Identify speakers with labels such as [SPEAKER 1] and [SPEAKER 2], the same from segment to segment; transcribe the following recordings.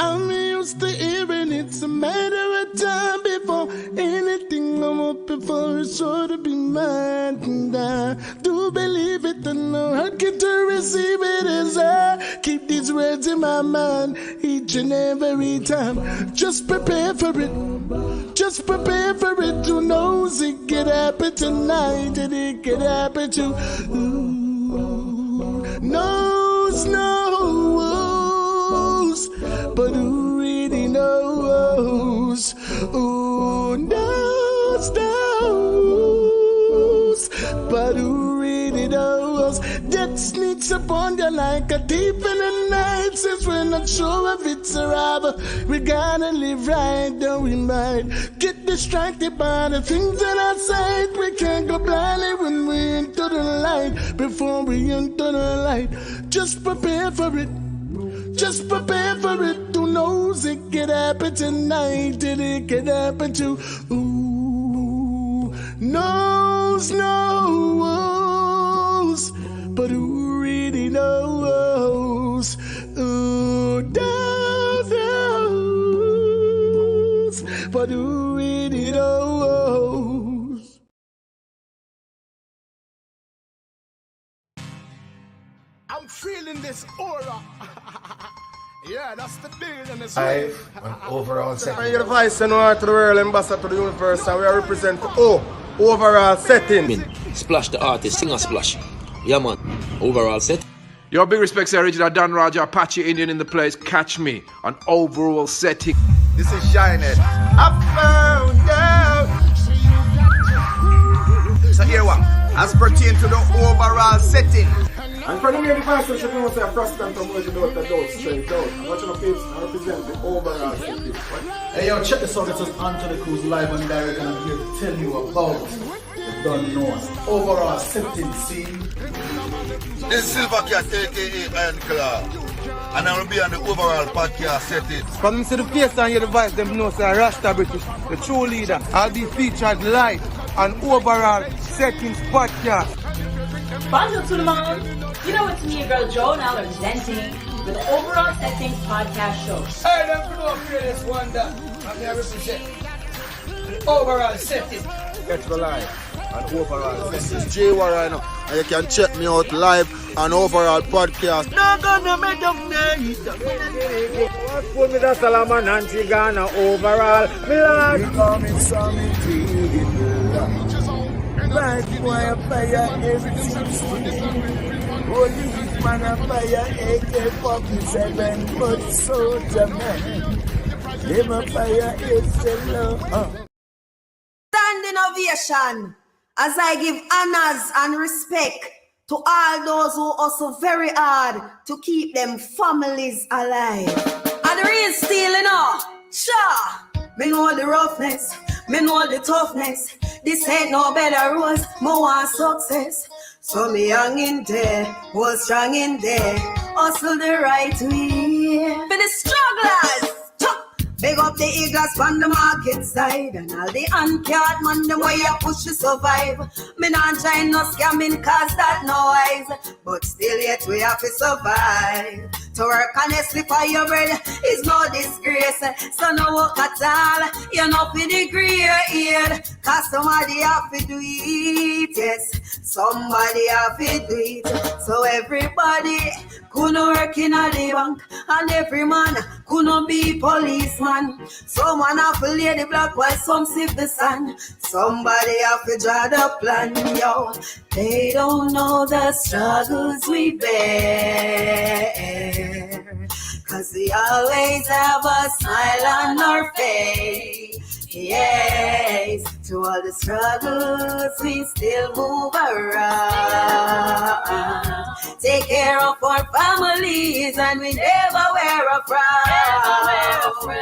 [SPEAKER 1] I'm used to hearing it's a matter of time before anything I'm up before is sure to be mine. And I do believe it, and no heart can to receive it as I keep these words in my mind each and every time. Just prepare for it. Just prepare for it. Who knows it could happen tonight, and it could happen to knows. But who really knows? Who knows? But who really knows? Death sneaks upon you like a thief in the night. Since we're not sure if it's arrival, we gotta live right, though we might get distracted by the things that are sight. We can't go blindly when we enter the light. Before we enter the light, just prepare for it. Just prepare for it. Who knows it could happen tonight, and it could happen to knows. But who really knows? Who knows? But who really knows? I'm feeling this aura. Yeah, that's the deal in this way.
[SPEAKER 2] Overall setting.
[SPEAKER 3] I get a vice and to the world, ambassador to the universe, and we represent overall setting.
[SPEAKER 4] Splash the artist, sing a splash. Yeah, man. Overall set.
[SPEAKER 5] Yo, big respects, original Dan Raja, Apache Indian in the place. Catch me on overall setting.
[SPEAKER 3] This is Shinehead. I found out. So here what? As pertain to the overall setting. And for the main devices, you know, say a prostant from where you do the door straight out. I'm watching the face, I represent the overall setting.
[SPEAKER 2] Hey yo, check this out. This is Anthony Cruz live and direct, and I'm here to tell you about the Don't Know overall setting scene.
[SPEAKER 6] This is Silver Cat, aka Iron Claw, and I will be on the overall podcast setting.
[SPEAKER 3] From them see the face and hear the voice, them know say Rasta British, the true leader. I'll be featured live on overall settings podcast.
[SPEAKER 7] Bonjour tout le monde. You know it's me, your girl Joe, now representing with the Overall Settings podcast show.
[SPEAKER 8] Hey, don't come up here, this wonder. I'm here represent the overall setting.
[SPEAKER 3] Catch me live on overall. This is J right now, and you can check me out live on overall podcast. No gonna make them nice. Put me the Salaman and Tigana overall. Me coming something. Like boy, fire everything. Holy man, a fire AK-47, but soldier man. Them a fire is
[SPEAKER 9] Standing ovation as I give honors and respect to all those who hustle very hard to keep them families alive. And real steel, you know, sure. Me know the roughness, me know the toughness. This ain't no better rose, more want success. So me young in there, was strong in there, hustle the right way. For the strugglers, big up the eagles from the market side, and all the uncard man, them way you push to survive. Me not trying no scamming cause that no wise, but still yet we have to survive. To work honestly for your bread is no disgrace, so no work at all, you're not for the grade. Cause somebody have to do it, yes, somebody have to do it. So everybody couldn't work in a the bank, and every man couldn't be policeman. Someone have to lay the block while some sip the sun. Somebody have to draw the plan, yo. They don't know the struggles we bear, cause we always have a smile on our face. Yes, to all the struggles we still move around. Take care of our families and we never wear a frown.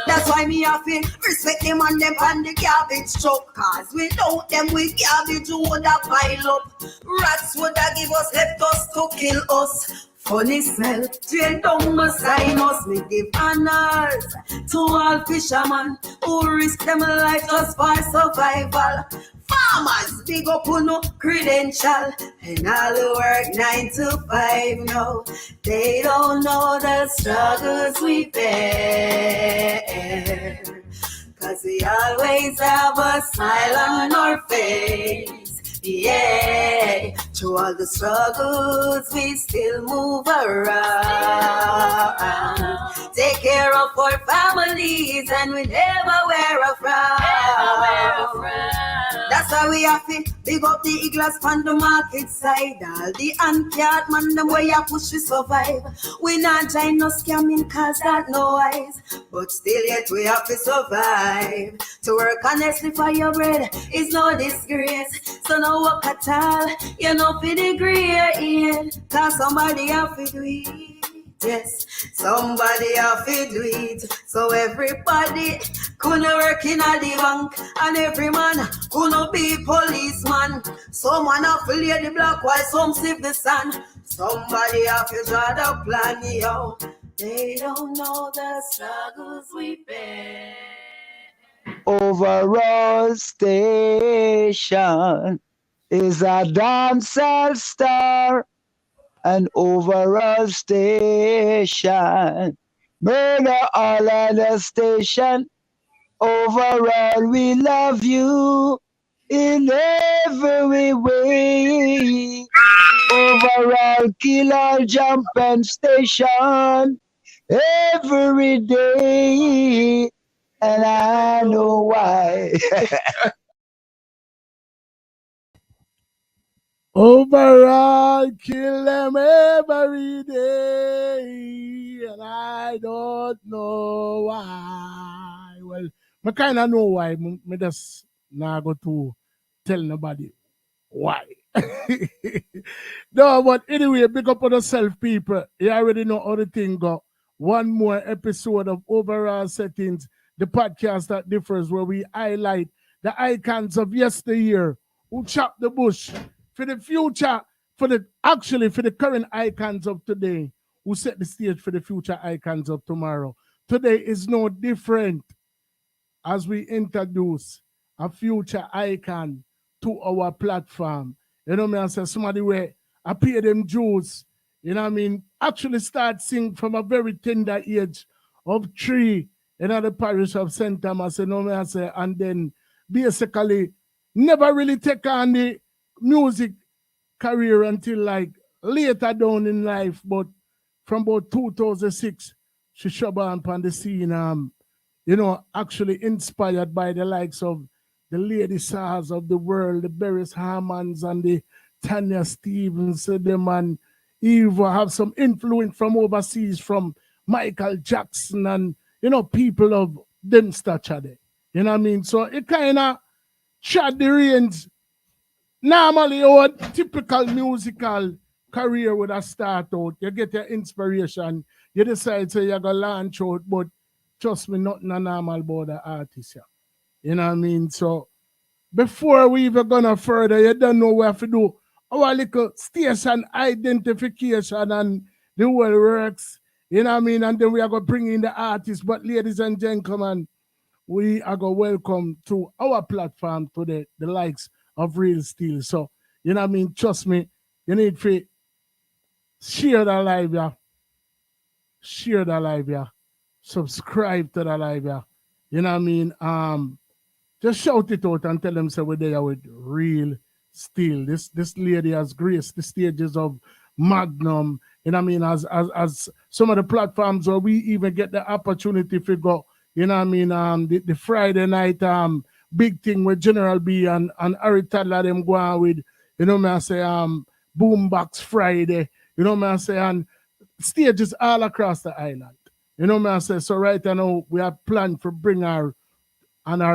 [SPEAKER 9] That's why me have to respect them and them on the garbage truck, cause without them we garbage woulda pile up. Rats woulda give us, left us to kill us. Funny smell, train down my sign us. Me give honors to all fishermen who risk them life just for survival. Farmers, big up on no credential and all the work 9 to 5 now. They don't know the struggles we bear. Cause we always have a smile on our face. Yeah, through all the struggles, we still move around. Take care of our families, and we never wear a frown. That's why we have to big up the eagles on the market side. All the uncared man, them way you push to survive. We not join no scamming cause that no wise. But still yet we have to survive. To work honestly for your bread is no disgrace. So no work at all, you know for the grade. Cause somebody have to do it. Yes, somebody have to do it. So everybody couldn't work in a the bank, and every man couldn't be policeman. Someone have to lay the block while some save the sun. Somebody have to draw the plan, yo. They don't know the struggles we bear.
[SPEAKER 10] Overall station is a dancehall star. An overall station, murder all at the station. Overall, we love you in every way. Overall, killer jumping station every day, and I know why.
[SPEAKER 1] Overall, kill them every day, and I don't know why. Well, I kind of know why. I just not go to tell nobody why. No, but anyway, big up on yourself, people. You already know how the thing go. One more episode of Overall Settings, the podcast that differs, where we highlight the icons of yesteryear who chopped the bush for the future, for the current icons of today, who set the stage for the future icons of tomorrow. Today is no different as we introduce a future icon to our platform. You know me, I say somebody where I pay them dues, you know what I mean, actually start sing from a very tender age of 3 in the parish of St. Thomas, you know me, I say, and then basically never really take on the music career until like later down in life, but from about 2006, she showed up on the scene, you know, actually inspired by the likes of the Lady Stars of the world, the Beres Harmons and the Tanya Stevens, them, and even have some influence from overseas, from Michael Jackson and, you know, people of them stature there. You know what I mean? So it kind of shot the range. Normally, our typical musical career would have started out. You get your inspiration, you decide to you're going to launch out, but trust me, nothing normal about the artist. Yeah. You know what I mean? So before we even gonna further, you don't know what we have to do. Our little station identification and the way it works. You know what I mean? And then we are going to bring in the artists. But ladies and gentlemen, we are going to welcome to our platform today the likes of Real Steel. So, you know what I mean? Trust me, you need to share the live, yeah. Share the live, yeah. Subscribe to the live, yeah. You know what I mean? Just shout it out and tell them so we're there with Real Steel. This lady has graced the stages of Magnum. You know what I mean? As some of the platforms where we even get the opportunity to go, you know what I mean? The Friday night big thing with General B and Harry Tadler them go on with, you know what I say, Boombox Friday, you know what I say, and stages all across the island. You know what I say? So right now we have planned to bring our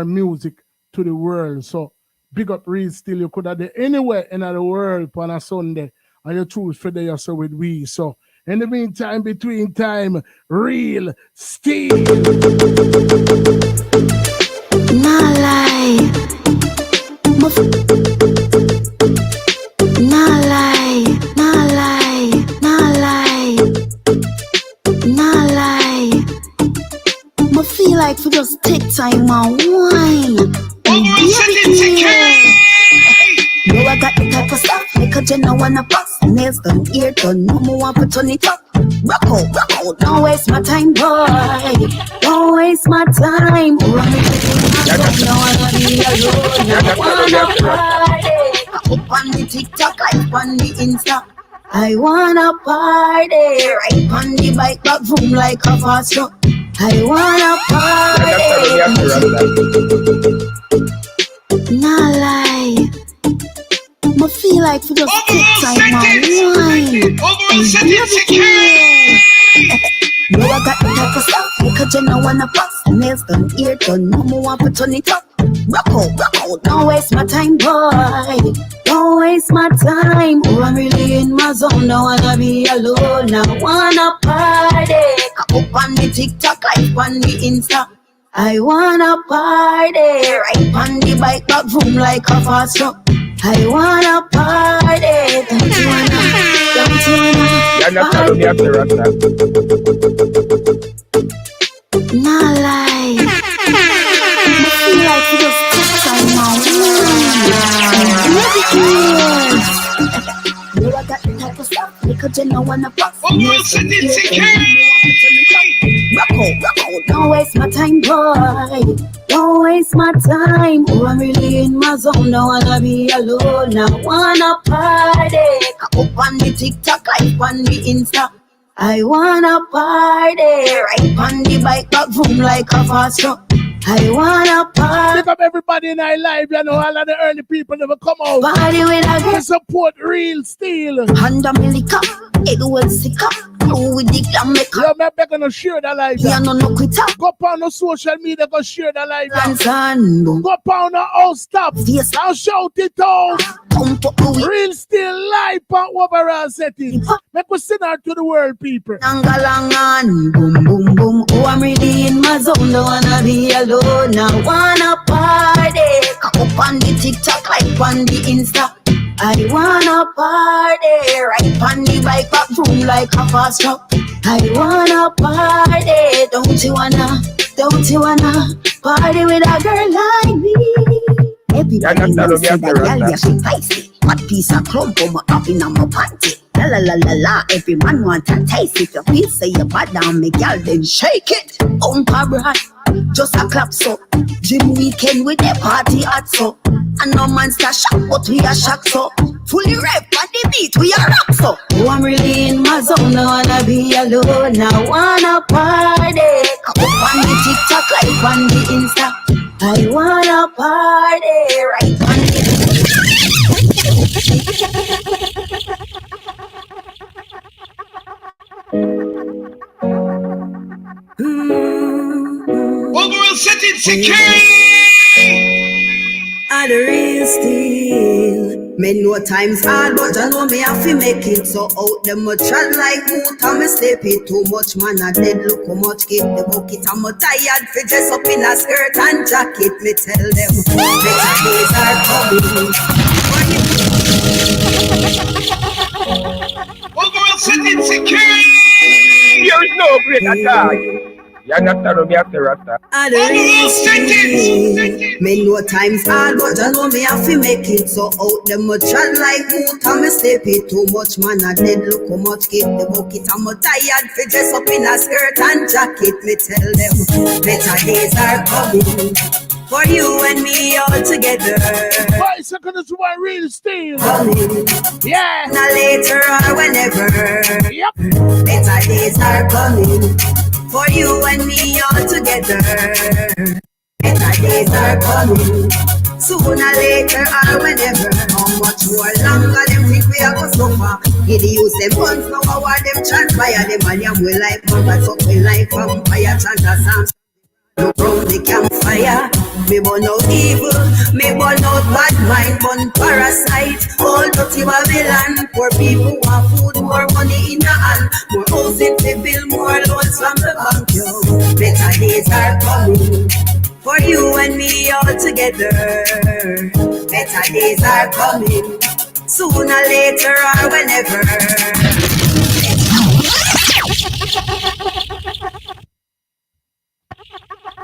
[SPEAKER 1] music to the world. So big up Real Steel. You could have been anywhere in the world on a Sunday and you choose for there so with we. So in the meantime, between time, Real Steel.
[SPEAKER 11] Nah lie. Nah lie. Nah lie. Nah lie. Nah lie. I feel like we just take time and wine. Baby, because you know wanna bust. Nails done, ear done, no more want to turn it up. Rock out, don't waste my time, boy. Don't waste my time. Run it, I don't wanna be alone. I wanna party. Up on the TikTok, like on the Insta. I wanna party. Ride on the bike, back boom like a fast truck. I wanna party. Nah lie. I feel like for just take time and wine. No, I got the type of stuff because you know wanna bust. Nails done, ear done, no more want to turn it up. Rock out, don't waste my time, boy. Don't waste my time. Oh, I'm really in my zone, don't wanna be alone. I wanna party. Up on the TikTok, like on the Insta. I wanna party. Ride on the bike, back boom like a fast truck. I wanna party. Don't you wanna? Nah lie. I feel like you just take time out. No, I got the type of stuff because you know wanna bust. Rock out, don't waste my time, boy. Don't waste my time. Oh, I'm really in my zone, don't wanna be alone. I wanna party. Up on the TikTok, like on the Insta. I wanna party. Ride on the bike, back boom like a fast truck. I wanna party.
[SPEAKER 1] Pick up everybody in our live, you know, all of the early people never come out.
[SPEAKER 11] Party with a girl.
[SPEAKER 1] Support Real Steel.
[SPEAKER 11] Hand a millica, it will sick up. With the glam make
[SPEAKER 1] up. Yeah, I'm gonna share the live.
[SPEAKER 11] Yeah, no quitter.
[SPEAKER 1] Go on the social media, go share the live.
[SPEAKER 11] Go
[SPEAKER 1] on the all stop.
[SPEAKER 11] Yes.
[SPEAKER 1] Now shout it out. Real Steel live on overall settings. Make us send out to the world, people.
[SPEAKER 11] Langalangan, boom, boom, boom. Oh, I'm really in my zone, don't wanna be alone. I wanna party. Up on the TikTok, like on the Insta. I wanna party. Ride on the bike, back boom like a fast truck. I wanna party. Don't you wanna party with a girl like me? Everybody knows that girl, yeah, she feisty. What piece of crumb come up in my panty? La la la la la, every man want to taste it. If you feel say you bad down, me girl, then shake it. Brad, just a clap so. Gym weekend with the party hot so. And no man start shock, but we are shock so. Fully rap on the beat, we are rock so. Oh, I'm really in my zone, I wanna be alone. I wanna party. Up on the TikTok, like on the Insta. I wanna party. Right on the
[SPEAKER 12] Overall setting security.
[SPEAKER 9] At the real steel. Me know times hard, but I know me have to make it. So out them a chat like boot and me step it too much. Man I dead look how much keep the bucket. I'm tired for dress up in a skirt and jacket. Me tell them better days are coming.
[SPEAKER 12] Overall setting security.
[SPEAKER 10] There is no break at all. You're not telling me after Rasta.
[SPEAKER 9] Me know times hard, but I know me have to make it. So out them a chat like boot and me step it too much. Man I dead look how much keep the bucket. I'm tired for dress up in a skirt and jacket. Me tell them better days are coming for you and me all together.
[SPEAKER 1] 5 seconds to my Real Steel. Yeah.
[SPEAKER 9] Now later or whenever.
[SPEAKER 1] Yep.
[SPEAKER 9] Better days are coming for you and me all together. Better days are coming sooner, later, or whenever. How much more longer them think we are going to suffer? Did use them guns now, how are them transpire? Them and them we like manga, so we like vampire. Chant a psalm, look round the campfire. Me burn out evil, me burn out bad mind, burn parasite. All dirty Babylon, poor people want food, more money in the hand, more housing to build, more loans from the bank. Yo, better days are coming for you and me all together. Better days are coming sooner, later, or whenever.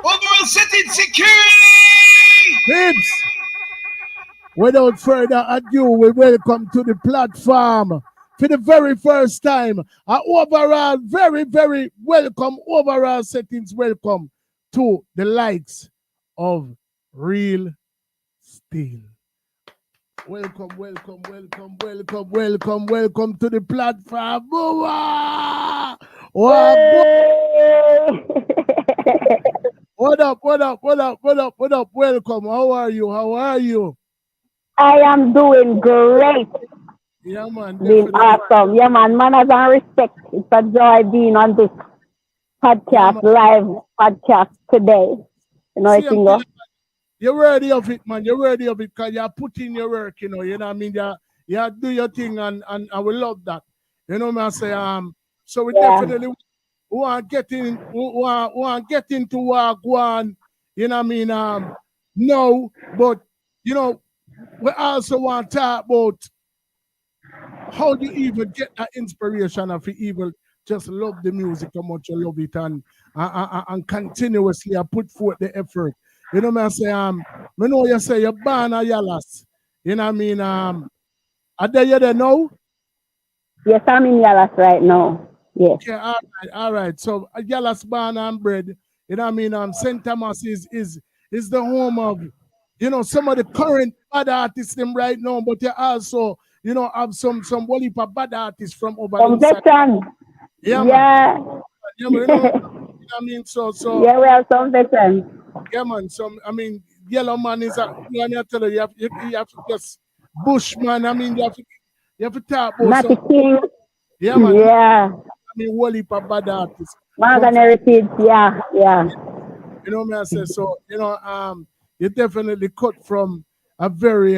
[SPEAKER 12] Overall setting security.
[SPEAKER 1] Babes, Without further ado, we welcome to the platform for the very first time. Overall, very, very welcome. Overall settings, welcome to the likes of Real Steel. Welcome, welcome, welcome, welcome, welcome, welcome to the platform. What up, what up, what up, what up, what up? Welcome. How are you? How are you?
[SPEAKER 13] I am doing great.
[SPEAKER 1] Yeah, man.
[SPEAKER 13] Being awesome. Yeah, man. Manners and respect. It's a joy being on this podcast, live podcast today. You know,
[SPEAKER 1] See, you're worthy of it, man. You're worthy of it because you're putting your work, you know what I mean? You do your thing and we love that. You know what I say? So we definitely want to get into work one, you know what I mean? No, but you know, we also want to talk about how do you even get that inspiration of you even just love the music, how much you love it and continuously put forth the effort. You know what I say? I know you say you're born at Yalas. You know what I mean? Are you there now?
[SPEAKER 13] Yes, I'm in Yalas right now. Yes.
[SPEAKER 1] Okay, all right. So Yalas born and bred. You know what I mean? St. Thomas is the home of, you know, some of the current bad artists them right now, but you also, you know, have some bad artists from over
[SPEAKER 13] there.
[SPEAKER 1] Yeah,
[SPEAKER 13] yeah.
[SPEAKER 1] Man. Yeah, man, you know what I mean? So
[SPEAKER 13] yeah, we have some veterans.
[SPEAKER 1] Yeah, man. I mean, Yellow Man is let me tell you, you have to just Bushman. I mean, you have to talk about
[SPEAKER 13] some King.
[SPEAKER 1] Yeah, man.
[SPEAKER 13] Yeah.
[SPEAKER 1] I mean, whole heap of bad artists.
[SPEAKER 13] Morgan Heritage, yeah.
[SPEAKER 1] You know what I say? So, you know, you definitely cut from a very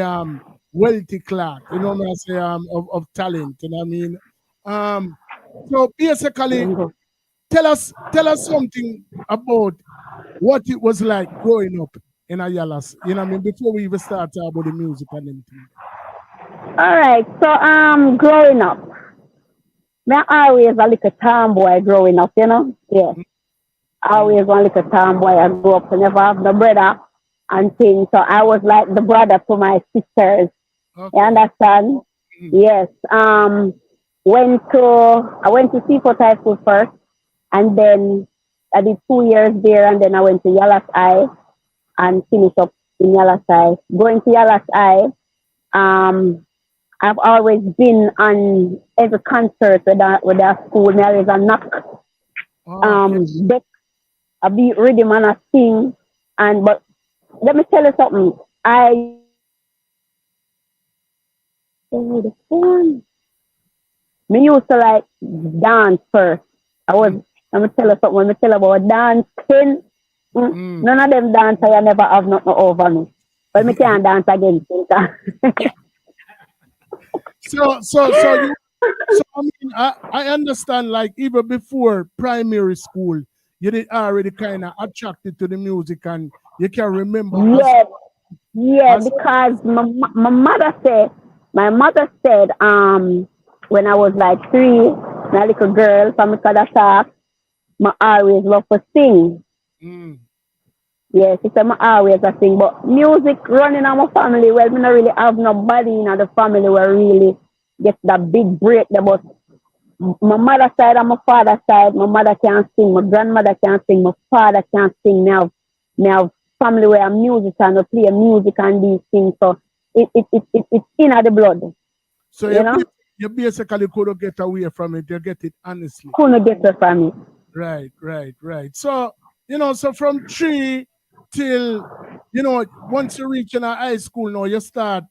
[SPEAKER 1] wealthy class, you know what I say, of talent, you know what I mean? So basically, tell us something about what it was like growing up in Ayalas, you know what I mean, before we even start talking about the music and anything.
[SPEAKER 13] All right, so growing up, I always a little tomboy growing up, you know? Yeah. Always one little tomboy. I grew up and never have no brother and things. So I was like the brother to my sisters. Okay. You understand? Yes. I went to Seaport High School first, and then I did 2 years there, and then I went to Yalas High and finished up in Yalas High. Going to Yalas High, I've always been on every concert with that school. There is a knock. I beat rhythm and I sing. But let me tell you something. Me used to like dance first. Let me tell you something. When me tell about dancing, none of them dance I never have nothing over me. But me can't dance again.
[SPEAKER 1] So I mean, I understand, like, even before primary school, you did already kind of attracted to the music, and you can remember.
[SPEAKER 13] Yes, because my mother said, when I was like 3, my little girl from Kadasak, I always love to sing. Yes, she said I always sing, but music running in my family, well, me not really have nobody in the family where really get that big break there, but my mother side and my father side, my mother can't sing, my grandmother can't sing, my father can't sing. Now family where I'm musician, I play music and these things, so it's in the blood.
[SPEAKER 1] So you basically couldn't get away from it, you get it honestly.
[SPEAKER 13] Couldn't get away from it.
[SPEAKER 1] Right. So, you know, so from 3 till, you know, once you reach in a high school now, you start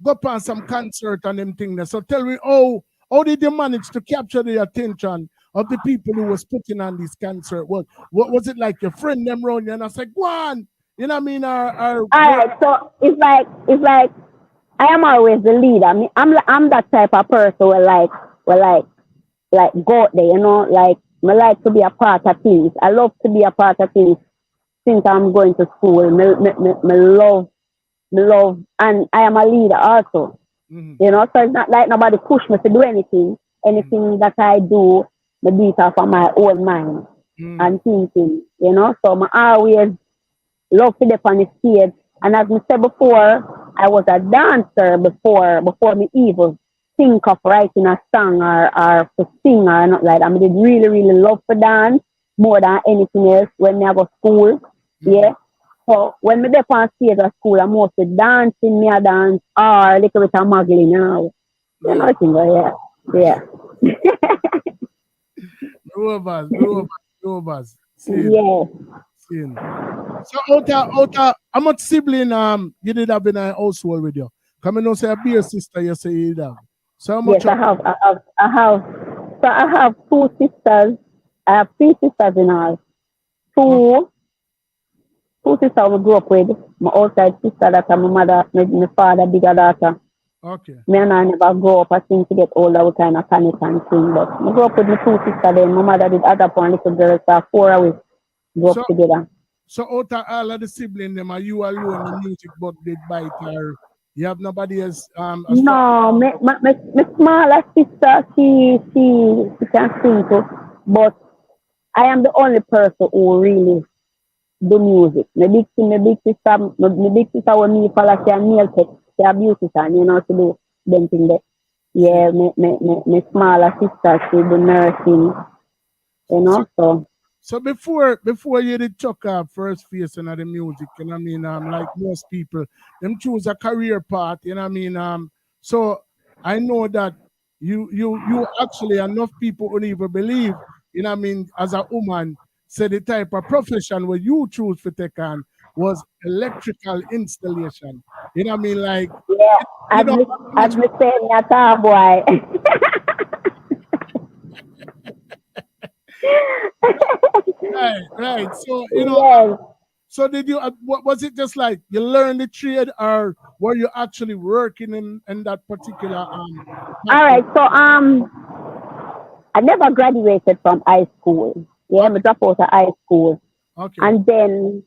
[SPEAKER 1] go on some concert and them things. So tell me, how did you manage to capture the attention of the people who was putting on this concert? What was it like? Your friend them around you and I said, go on, you know what I mean?
[SPEAKER 13] All right, so it's like I am always the leader. I mean, I'm that type of person who like go out there, you know, like I like to be a part of things. I love to be a part of things since I'm going to school. Me love, and I am a leader also. You know, so it's not like nobody push me to do anything. Anything that I do, I do it off of my own mind and thinking, you know. So I always love to be on the stage. And as I said before, I was a dancer before me even think of writing a song or to sing or not like that. I did really, really love to dance more than anything else when I go to school. Yeah. So when me there on stage at school, I'm mostly dancing, me a dance or a little bit of muggling, you know. You know, thing, yeah.
[SPEAKER 1] Rovers.
[SPEAKER 13] Yeah.
[SPEAKER 1] So how much sibling you did have in a household with you? Come and say a beer sister you say you have. So how much?
[SPEAKER 13] Yes, I have. So I have two sisters. I have three sisters in all. Two sisters I grew up with. My outside sister that my mother, my father, bigger daughter.
[SPEAKER 1] Okay.
[SPEAKER 13] Me and I never grow up. I think to get older, we kind of panic and sing. But I grew up with my two sisters then. My mother did other one little girls, so 4 of us grew up together.
[SPEAKER 1] So out of all of the siblings, them are you alone in music but did bite or you have nobody else?
[SPEAKER 13] No, my smaller sister, she can sing too. But I am the only person who really do music. My big sister with me follow she a nail tech, she a beautician, you know, to do them thing there. Yeah, my smaller sister, she do nursing, you know, so.
[SPEAKER 1] So before you did chuck off first face in the music, you know what I mean, like most people, them choose a career path, you know what I mean. So I know that you actually enough people wouldn't even believe, you know what I mean, as a woman, say the type of profession where you choose to take on was electrical installation. You know what I mean? Like
[SPEAKER 13] yeah, as me saying a tomboy.
[SPEAKER 1] Right. So you know, so did you? What was it? Just like you learned the trade, or were you actually working in that particular?
[SPEAKER 13] All right. So I never graduated from high school. Yeah, I dropped out of high school.
[SPEAKER 1] Okay.
[SPEAKER 13] And then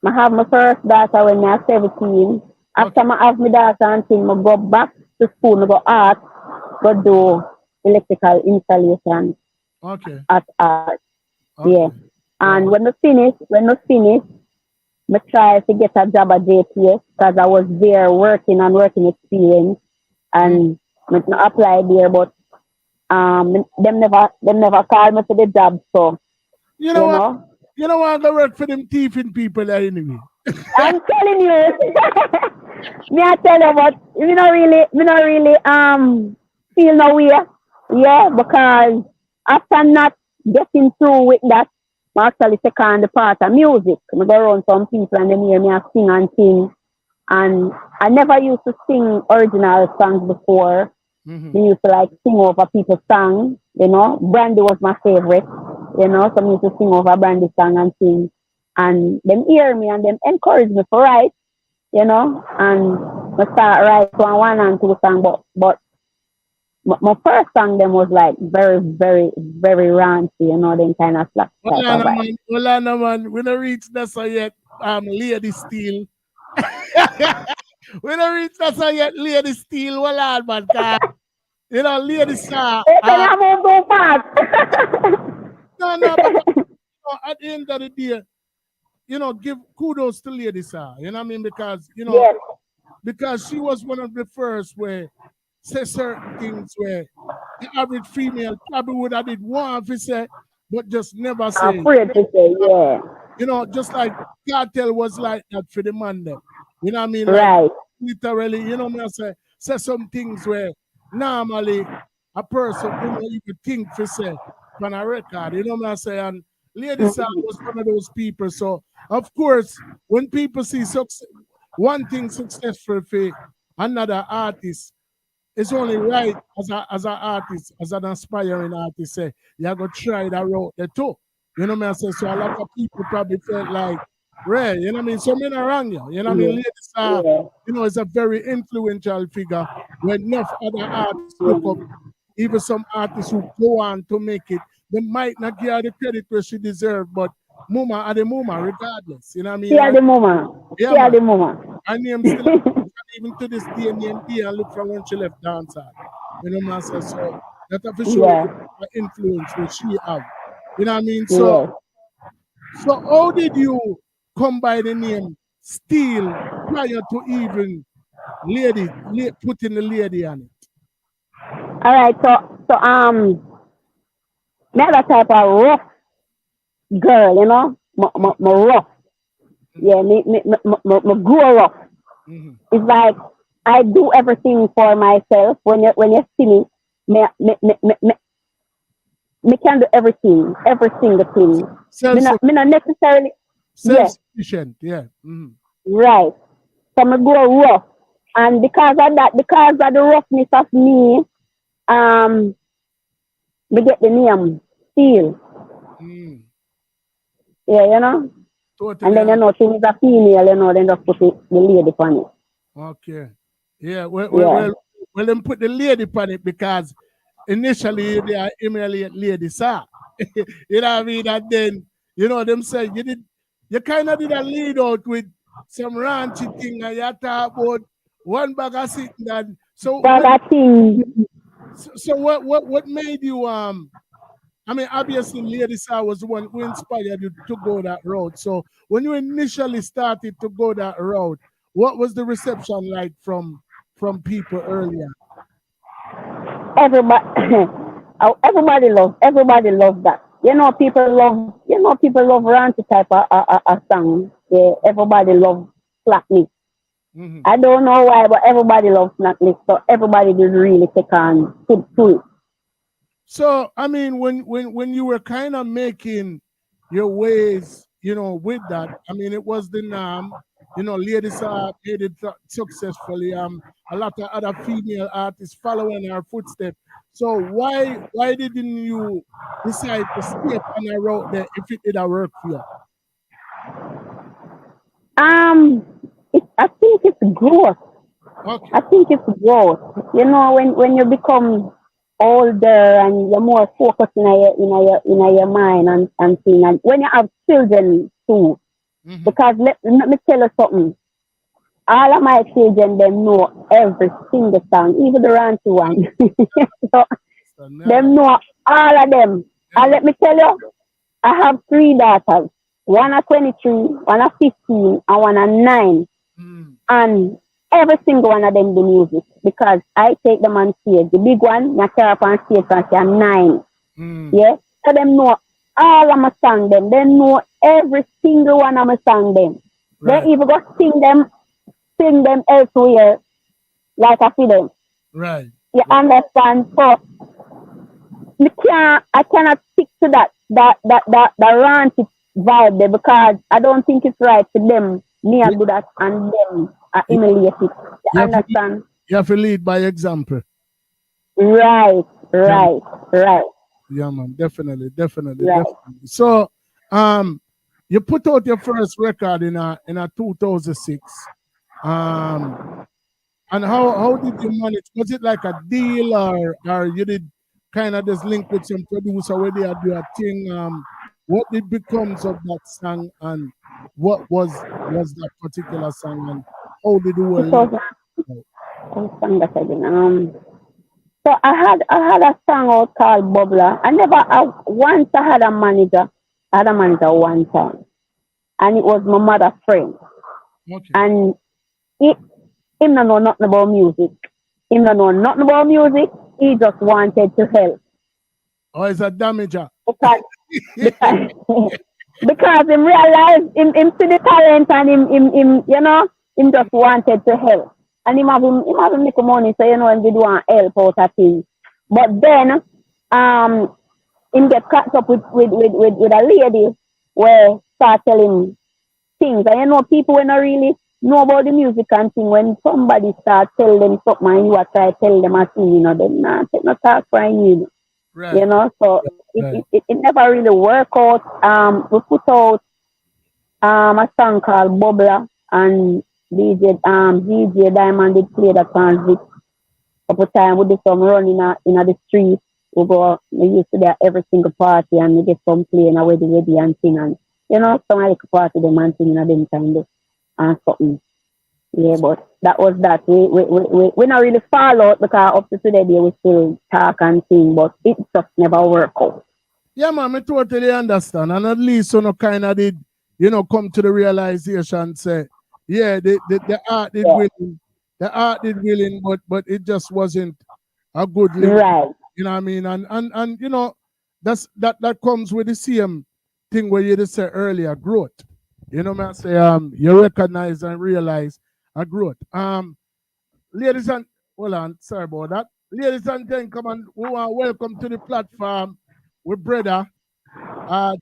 [SPEAKER 13] I have my first daughter when I was 17. After I have my daughter and thing, I go back to school. I go art, go do electrical installation.
[SPEAKER 1] Okay.
[SPEAKER 13] At art. Okay. Yeah. And when I finish, I try to get a job at JPS because I was there working experience and I applied there, but them never called me for the job. So
[SPEAKER 1] you know what? You know what? I'm gonna work for them thieving people there anyway.
[SPEAKER 13] I'm telling you. Me I tell you, but me not really feel no way. Yeah, because after not getting through with that, I actually take on the part of music. I go around some people and they hear me sing and sing. And I never used to sing original songs before. We used to like sing over people's songs, you know. Brandy was my favorite, you know, so I used to sing over Brandy's song and sing. And them hear me and them encourage me to write, you know. And I start write one and two songs, but my first song them was like very, very, very raunchy, you know, them kind of slap.
[SPEAKER 1] Hold on, man. We don't reach that song yet, Lady Steele. We don't reach that song yet, Lady Steele. Hold on, man. You know, Lady Steele. No, but at the end of the day, you know, give kudos to Lady Steele. You know what I mean? Because, you know, because she was one of the first where say certain things where the average female probably would have did one to say, but just never say.
[SPEAKER 13] Afraid to say, yeah.
[SPEAKER 1] You know, just like Cartel was like that for the man there. You know what I mean?
[SPEAKER 13] Right.
[SPEAKER 1] Like, literally, you know what I say some things where normally a person wouldn't even think to say on a record. You know what I say? And Lady Steele was one of those people. So, of course, when people see one thing successful for another artist, it's only right as an artist, as an aspiring artist, say, you have to try that route there too. You know what I say? So a lot of people probably felt like, Ray, you know what I mean? So I'm not wrong you. You know what I mean? Lady Steele, you know, is a very influential figure when enough other artists look up. Even some artists who go on to make it, they might not give her the credit where she deserves, but Mama are the Mama regardless. You know what I mean?
[SPEAKER 13] Yeah, the Mama. Yeah, the Mama.
[SPEAKER 1] Her name still even to this day, name and look from when she left dancer. You know what I say? So that for sure the influence that she have. You know what I mean? So how did you come by the name Steele prior to even lady, putting the lady on it.
[SPEAKER 13] All right, me that type of rough girl, you know, my rough. Yeah, me grow rough. It's like I do everything for myself. When you see me, me can do everything, every single thing. Me not necessarily
[SPEAKER 1] self-sufficient. Yeah.
[SPEAKER 13] Right. So me grow rough, and because of the roughness of me, me get the name Steel. Yeah, you know.
[SPEAKER 1] Totally.
[SPEAKER 13] And then you know, she is a female, you know, then just put the lady on it.
[SPEAKER 1] Okay. Yeah. Well, then put the lady on it because initially they are immediate lady, sir. You know what I mean? And then, you know, them say you kind of did a lead out with some ranchy thing and you talk about one bag of sitting and so what made you I mean, obviously, Lady Star was the one who inspired you to go that road. So when you initially started to go that road, what was the reception like from people earlier?
[SPEAKER 13] Everybody loves that. You know, people love ranty type of song. Yeah, everybody loves slackness. I don't know why, but everybody loves slackness. So everybody just really take on to it.
[SPEAKER 1] So I mean, when you were kind of making your ways, you know, with that, I mean, it was the norm. You know, ladies made it successfully. A lot of other female artists following her footsteps. So why didn't you decide to stay on the road there if it did work for you?
[SPEAKER 13] I think it's growth.
[SPEAKER 1] Okay.
[SPEAKER 13] I think it's growth. You know, when you become older and you're more focused in your mind and thing, and when you have children too, because let me tell you something. All of my children, they know every single song, even the ranty one. So they know all of them. And let me tell you, I have 3 daughters. One at 23, one at 15, and one at 9. And every single one of them do music because I take them on stage. The big one, I carry up on stage and say 9. Yeah? So them know all of my song them. They know every single one of my song them. Right. They even go sing them elsewhere like I see them.
[SPEAKER 1] Right.
[SPEAKER 13] You understand? So I cannot stick to that ranty vibe there because I don't think it's right for them. Me I do that and them are humiliated. You understand?
[SPEAKER 1] You have to lead by example.
[SPEAKER 13] Right.
[SPEAKER 1] Yeah, man, definitely. So, you put out your first record in a 2006. And how did you manage? Was it like a deal or you did kind of just link with some producer where they do a thing? What did becomes of that song and what was that particular song and how did you
[SPEAKER 13] So I had a song out called Bubbler. Once I had a manager. I had a manager one time. And it was my mother's friend.
[SPEAKER 1] Okay.
[SPEAKER 13] And him don't know nothing about music. He just wanted to help.
[SPEAKER 1] Oh, it's a damager.
[SPEAKER 13] Because him realized him see the talent and him just wanted to help. And him have make money, so him did want help out of things. But then him get caught up with a lady where start telling things. And people when not really know about the music and thing, when somebody start tell them something and you are try to tell them a thing, them not take no talk for you. Right. So it never really worked out. We put out a song called Bubbler and DJ Diamond did play that music. Couple time we did some run in the street. We used to be at every single party and we get some play and ready and sing and some like party them and sing and them kind of and something. Yeah, but that was that. We not really fall out because up to today we still talk and sing, but it just never work out.
[SPEAKER 1] Yeah, man, I totally understand. And at least kind of did, come to the realization say, yeah, the art did win the art did willing, but it just wasn't a good living.
[SPEAKER 13] Right.
[SPEAKER 1] You know what I mean? And you know, that comes with the same thing where you just said earlier, growth. You know what I say? You recognize and realize a growth. Ladies and hold on, sorry about that. Ladies and gentlemen, we want to welcome to the platform with brother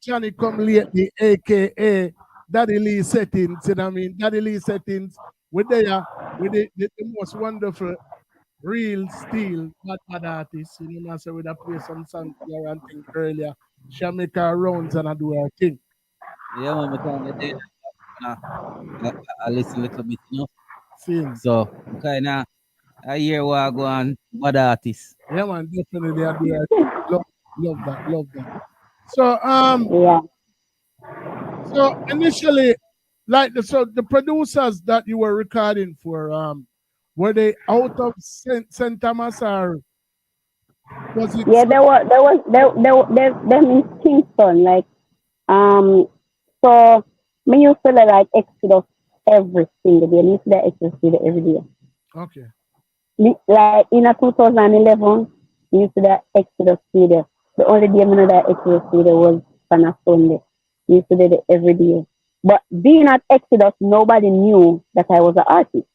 [SPEAKER 1] Johnny Come Lately, aka Daddy Lee Settings. You know what I mean? Daddy Lee Settings. We're there with the most wonderful Real Steel, bad artist. You know, so we play some songs here and thing earlier. She make her rounds and I do her thing.
[SPEAKER 14] Yeah, man, I kind of did. I listen a little bit, you know.
[SPEAKER 1] Same.
[SPEAKER 14] So, kind of, I hear what I go on, bad artist.
[SPEAKER 1] Yeah, man, definitely I do her thing. Love that. So,
[SPEAKER 13] Yeah.
[SPEAKER 1] so initially, like the producers that you were recording for, were they out of St. Thomas or was it?
[SPEAKER 13] Yeah, them in Kingston, like, so me used to like Exodus every single day. Me used to like Exodus every day.
[SPEAKER 1] Okay.
[SPEAKER 13] Like in a 2011, we used to like Exodus studio. The only day I know that Exodus studio was on a Sunday. We used to do it every day. But being at Exodus, nobody knew that I was an artist.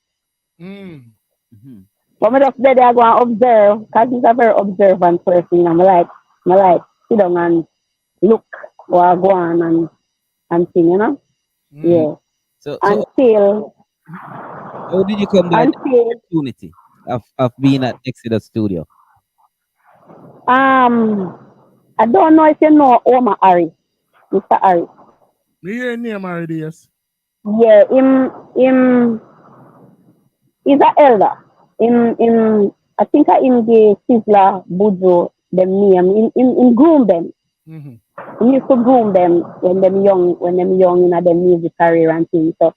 [SPEAKER 1] Mm-hmm.
[SPEAKER 13] But I just there I go and observe, because he's a very observant person. I'm like sit down and look what I go on and sing, you know?
[SPEAKER 14] Mm.
[SPEAKER 13] Yeah.
[SPEAKER 14] So
[SPEAKER 13] until
[SPEAKER 14] how did you come by the opportunity of being at Exodus Studio?
[SPEAKER 13] I don't know if you know Omar Harris, Mr. Harris.
[SPEAKER 1] Me hear your name already, yes.
[SPEAKER 13] Yeah, him he's an elder. I think him the Sizzla Bujo them name. In groom them.
[SPEAKER 1] Mm-hmm.
[SPEAKER 13] He used to groom them when them young in their music career and things. So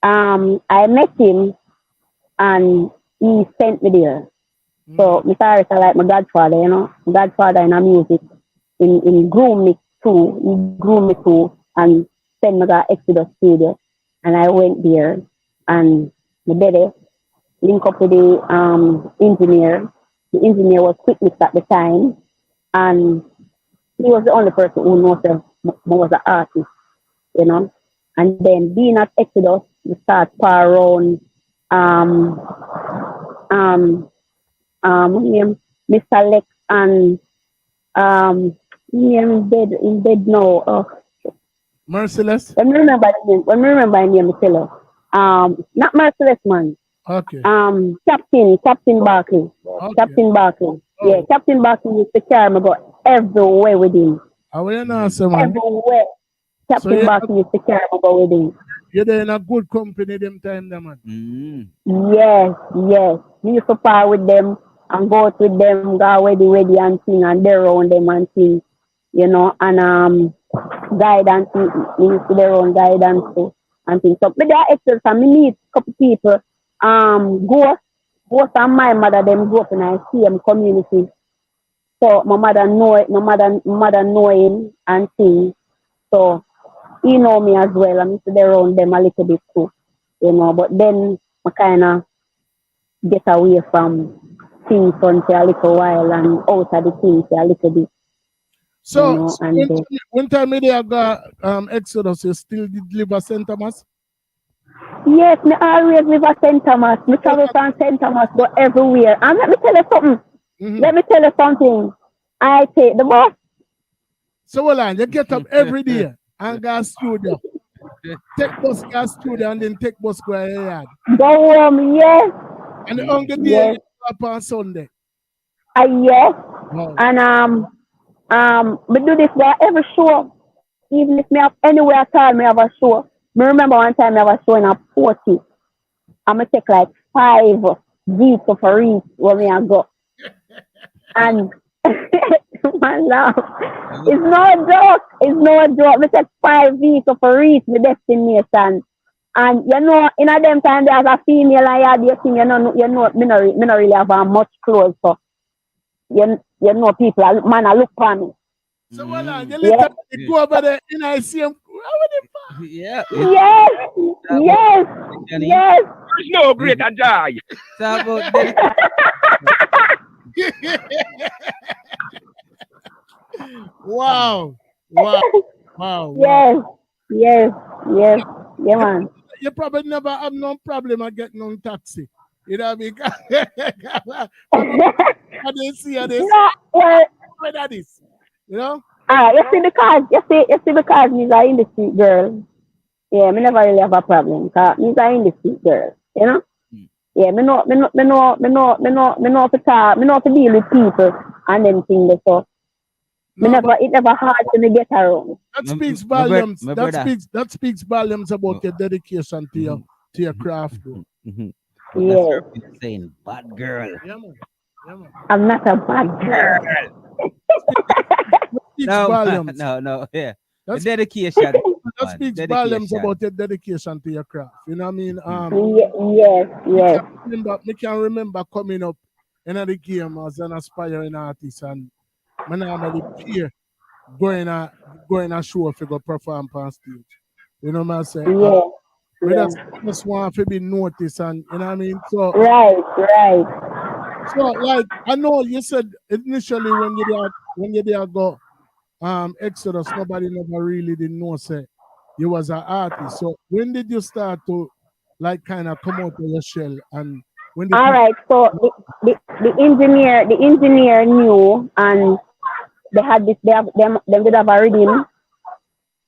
[SPEAKER 13] I met him and he sent me there. So Mr. Harris is like my godfather, you know. My godfather in our music. In groom me too. He grew me too and sent me to Exodus Studio. And I went there and my daddy link up with the engineer. The engineer was quick at the time and he was the only person who knows that I was an artist, you know. And then being at Exodus, we start far around Mr. Lex and in bed now.
[SPEAKER 1] Merciless?
[SPEAKER 13] When we remember the name, I tell you. Not Merciless, man.
[SPEAKER 1] Okay.
[SPEAKER 13] Captain Barkley.
[SPEAKER 1] Okay.
[SPEAKER 13] Captain Barkley.
[SPEAKER 1] Oh.
[SPEAKER 13] Yeah, Captain Barkley used to carry me go everywhere with him.
[SPEAKER 1] How are you now, sir, man?
[SPEAKER 13] Everywhere. Captain Barkley used to carry me go with him.
[SPEAKER 1] You're there in a good company them time, there, man.
[SPEAKER 13] Yes. We used to par with them and go out with them, go away the wedding and sing and they around them and sing, you know, and guidance, we used to their own guidance too and things. So, but there are extras and we meet a couple people, Ghost and my mother, them go up in a same community. So my mother know him and sing. So he know me as well. I'm used to around them a little bit too, you know. But then I kind of get away from things for a little while and out of the things a little bit.
[SPEAKER 1] So,
[SPEAKER 13] you know, and
[SPEAKER 1] when time I got Exodus, you still did live at St. Thomas?
[SPEAKER 13] Yes, me always live at St. Thomas. Me travel from St. Thomas, go everywhere. And let me tell you something. Let me tell you something. I take the bus.
[SPEAKER 1] So hold on, you get up every day and go to studio. Take bus go to studio and then take bus go to your yard.
[SPEAKER 13] Go home, yes.
[SPEAKER 1] And the only day you up on Sunday.
[SPEAKER 13] Yes.
[SPEAKER 1] Wow.
[SPEAKER 13] And we do this for every show. Even if me have anywhere at all, me have a show. Me remember one time I was showing up 40. I'm gonna take like 5 weeks of a reach when me I go. And my love, it's no joke. It's no joke. Me take 5 weeks of a reach my destination. And you know, in a them time there's a female and you have thing, me not really have much clothes, so you know people man I look for me.
[SPEAKER 1] So hold on, you later go over there and I see him.
[SPEAKER 14] Yeah.
[SPEAKER 13] Yes.
[SPEAKER 10] is no greater joy.
[SPEAKER 14] So about
[SPEAKER 1] Wow. Wow. Wow.
[SPEAKER 13] Yes, yes, yes, yeah, man.
[SPEAKER 1] You probably never have no problem at getting on taxi. You know what I mean? I didn't see this.
[SPEAKER 13] No, well,
[SPEAKER 1] Where that is? You know?
[SPEAKER 13] you see because he's a industry girl. Yeah, me never really have a problem. Cause he's a industry girl. You know? Yeah, me know to talk, me know to deal with people and then things so. It never hard to me get around.
[SPEAKER 1] That speaks volumes. That speaks volumes about your dedication to your craft.
[SPEAKER 13] Yeah.
[SPEAKER 14] Saying bad girl.
[SPEAKER 1] Yeah, man.
[SPEAKER 13] I'm not a bad girl.
[SPEAKER 14] No, yeah. The dedication.
[SPEAKER 1] That speaks volumes about your dedication to your craft. You know what I mean?
[SPEAKER 13] Yes.
[SPEAKER 1] I can remember coming up in the game as an aspiring artist and I normally fear going a show if you go perform on stage. You know what I'm saying?
[SPEAKER 13] Yeah.
[SPEAKER 1] We just want to be noticed and you know what I mean? So
[SPEAKER 13] Right.
[SPEAKER 1] So like I know you said initially when you there go Exodus, nobody never really didn't know say you was an artist. So when did you start to like kind of come out of your shell and when did
[SPEAKER 13] right, so the engineer knew and they had this them did have a reading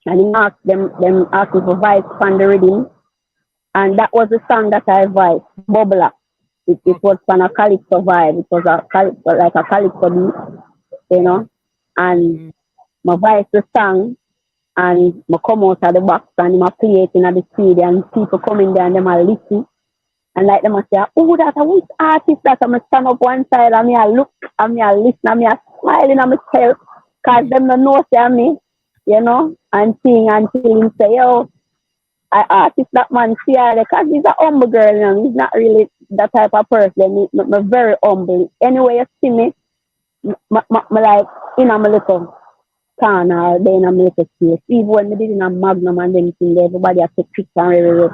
[SPEAKER 13] and he asked them asked me for voice on the reading and that was the song that I voiced, Bubble Up. It was from a calypso vibe. It was a calypso beat, you know. And my voice the song and I come out of the box and I play it in the studio and people come in there and them are listen. And like them I say, oh, that's a which artist that I'm stand up one side and me I look and me I listen and me I smiling at myself because them don't know say me, you know, and sing until him say, yo, I artist that man see her because he's a humble girl and he's not really that type of person. He's very humble. Anyway, you see me, my like in a little corner, then I'm little space. Even when I did in a magnum and then everybody has to pick and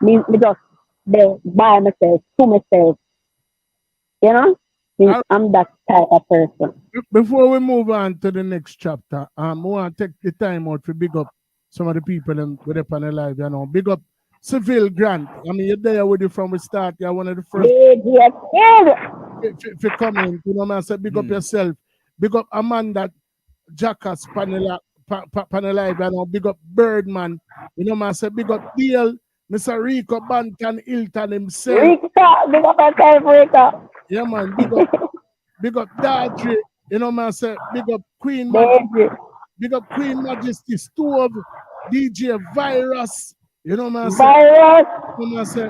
[SPEAKER 13] me just there by myself, to myself. You know? I'm that type of person.
[SPEAKER 1] Before we move on to the next chapter, I want to take the time out to big up some of the people with up on the live, you know. Big up Seville Grant. I mean, you're there with you from the start. You're one of the first if you come in. You know, man, say big up yourself. Big up Amanda Jackas Panela, you know. Big up Birdman. You know, man, say big up Deal. Mr. Rico Bantan Hilton himself.
[SPEAKER 13] Big up yourself, Rico.
[SPEAKER 1] Yeah, man. Big up Dardre. You know, man, say big up Queen Big up Queen Majesty Stove, DJ Virus. You know, man, say.
[SPEAKER 13] Virus.
[SPEAKER 1] You know, man, say.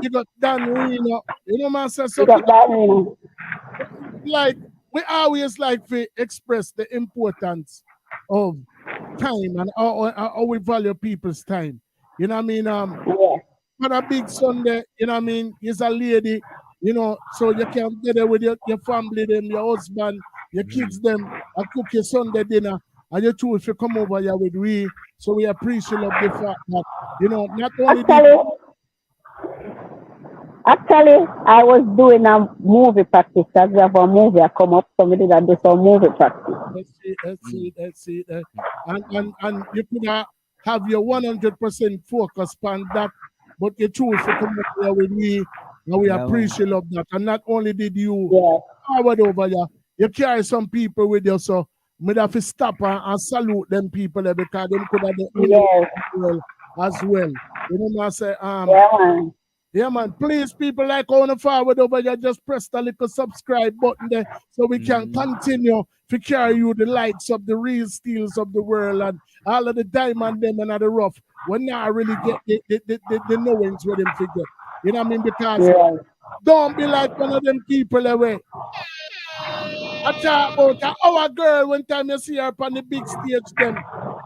[SPEAKER 1] Big up Dan Reno. You know, man, say.
[SPEAKER 13] Big up Dan Reno.
[SPEAKER 1] Like, we always like to express the importance of time and how we value people's time. You know what I mean? For a big Sunday, you know what I mean? He's a lady, you know, so you can get there with your family, them, your husband, your kids, them, and cook your Sunday dinner, and you choose to come over here with we. So we appreciate the fact that, you know, not only
[SPEAKER 13] Actually, I was doing a movie practice. As we have a movie I come up, so we did do some movie practice.
[SPEAKER 1] Let's see. And you could have your 100% focus on that, but you choose to come up here with me, and we appreciate that. And not only did you forward over here, you carry some people with you, so we have to stop and salute them people there because them could have done as well. You know what I say? Yeah, man. Please, people like on the forward over here, just press the little subscribe button there so we can continue to carry you the lights of the real steels of the world and all of the diamond them and the rough. We're not really get the knowings with them figure. You know what I mean? Because don't be like one of them people away. I talk about our girl one time you see her up on the big stage them,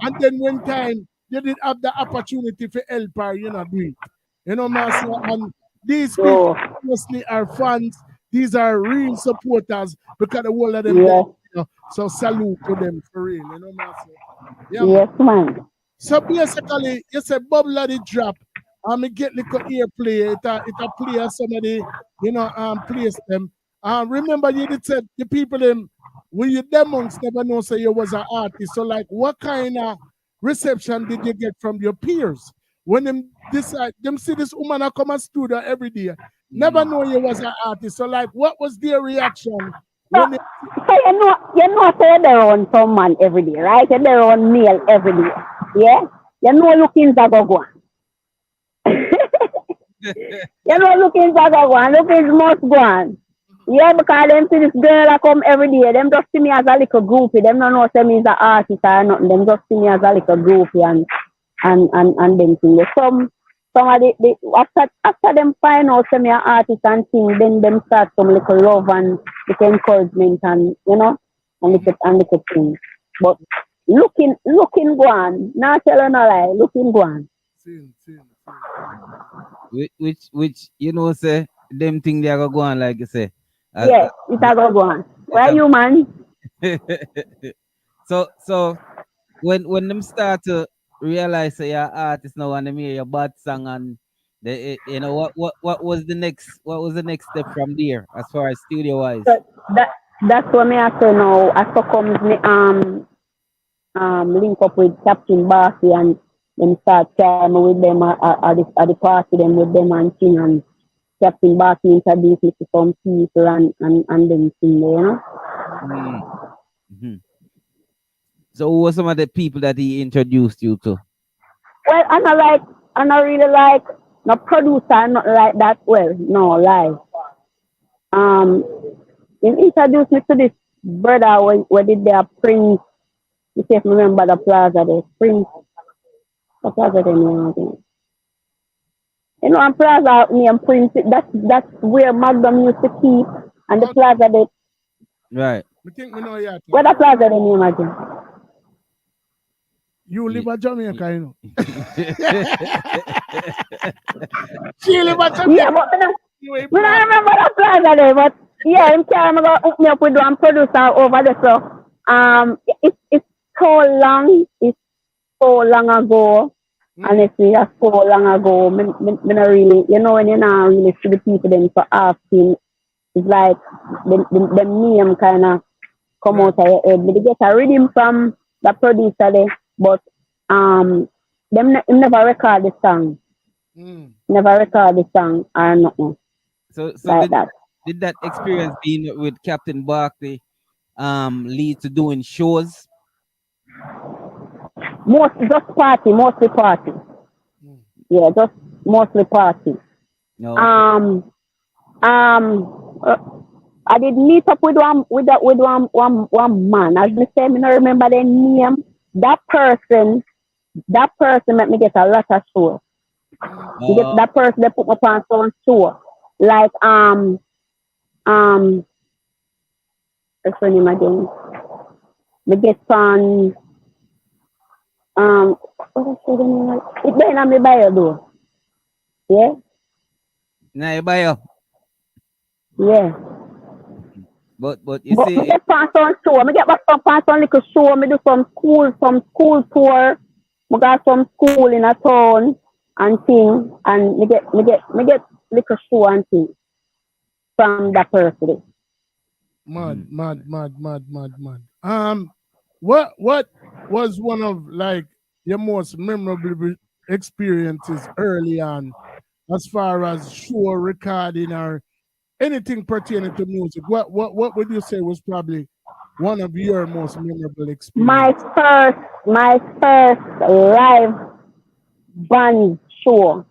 [SPEAKER 1] and then one time you did have the opportunity to help her, you know, do it. You know, Master, and these people mostly are fans. These are real supporters because the whole of them, you know, so salute to them for real. You know, Master.
[SPEAKER 13] Yeah, yes, man.
[SPEAKER 1] So basically, you say bubble at the drop. I get little airplay. It a play as somebody, place them. Remember you did said the people them when you demons never know say you was an artist. So like what kind of reception did you get from your peers? When them decide them see this woman a come and studio every day, never know you was an artist. So like what was their reaction when they
[SPEAKER 13] So say they run some man every day, right? They run meal every day. Yeah? You know lookings are go on. You know lookings are go on. Lookings must go on. Yeah, because them see this girl that come every day. Them just see me as a little groupie. Them don't know say me is an artist or nothing. Them just see me as a little groupie and them things. Some of the after them find out say me an artist and thing, then them start some little love and little encouragement and and little things. But looking go on, not tell no lie, looking go on.
[SPEAKER 14] Which say them thing they are go on like you say.
[SPEAKER 13] Yeah, it's a go on. Where you man?
[SPEAKER 14] So when them start to realize that you're artist now and them hear your bad song and they, what was the next step from there as far as studio wise?
[SPEAKER 13] So that's what me I say now. As so comes me link up with Captain Barkley and them start trying with them at the party them with them and thing and Captain Barkley introduced me to some people and them thing,
[SPEAKER 14] Mm-hmm. So who were some of the people that he introduced you to?
[SPEAKER 13] Well, I not really like no producer, not like that. Well, no, like he introduced me to this brother where did their Prince. You see if you remember the plaza there, Prince. What plaza there name? And plaza named Prince. That's where Magnum used to keep, and the plaza there.
[SPEAKER 14] Right.
[SPEAKER 13] Where the plaza there name again?
[SPEAKER 1] You live at Jamaica, you know. She live at Jamaica.
[SPEAKER 13] Yeah, but I don't remember the plaza there, but yeah, him carry me go hook me up with one producer over there. So it's so long ago. Honestly, that's so long ago. Me not really, when you're not really see the people them for asking, it's like the name kind of come out of your head. But they get a rhythm from the producer there, but them never record the song. Never record the song or nothing.
[SPEAKER 14] So
[SPEAKER 13] like
[SPEAKER 14] did that experience being with Captain Barkley lead to doing shows?
[SPEAKER 13] Mostly party. Yeah, just mostly party.
[SPEAKER 14] No.
[SPEAKER 13] I did meet up with one man. As me say, I don't remember the name. That person made me get a lot of shows. That person they put me on some show. Like what's her name again? Me get on what is the name? It's behind on my bio though. Yeah?
[SPEAKER 14] Nah, your bio.
[SPEAKER 13] Yeah.
[SPEAKER 14] But you see,
[SPEAKER 13] me get on some show. Me get back on some little show. Me do some school tour. Me got some school in a town and thing, and me get little show and thing from that person.
[SPEAKER 1] Mad. What was one of like your most memorable experiences early on, as far as show recording or anything pertaining to music? What would you say was probably one of your most memorable experiences?
[SPEAKER 13] My first live band show.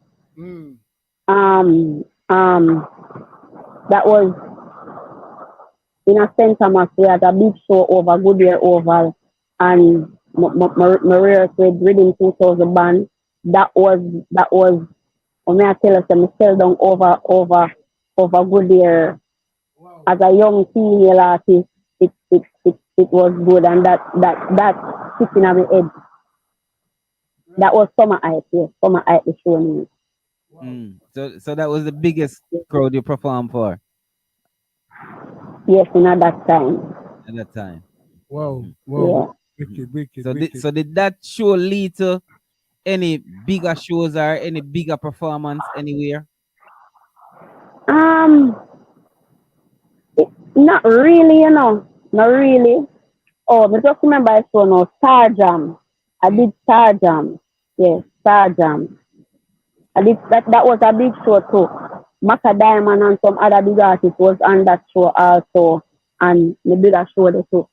[SPEAKER 13] That was in a St. Thomas. We had a big show over Goodyear Oval, and Maria with Rhythm 2000 band. That was when I tell us that I fell down over Goodyear as a young female artist. It was good, and that sitting on my head. That was Summer Hype, yes. Summer Hype the show me.
[SPEAKER 14] So that was the biggest crowd you performed for?
[SPEAKER 13] Yes, at that time.
[SPEAKER 14] At that time.
[SPEAKER 1] Wow.
[SPEAKER 13] Yeah.
[SPEAKER 1] Wicked.
[SPEAKER 14] So did that show lead to any bigger shows or any bigger performance anywhere?
[SPEAKER 13] Not really, Not really. Oh, I just remember I saw no Star Jam. I did Star Jam. Yes, Star Jam. I did that. That was a big show too. Maka Diamond and some other big artists was on that show also, and they did a show there too.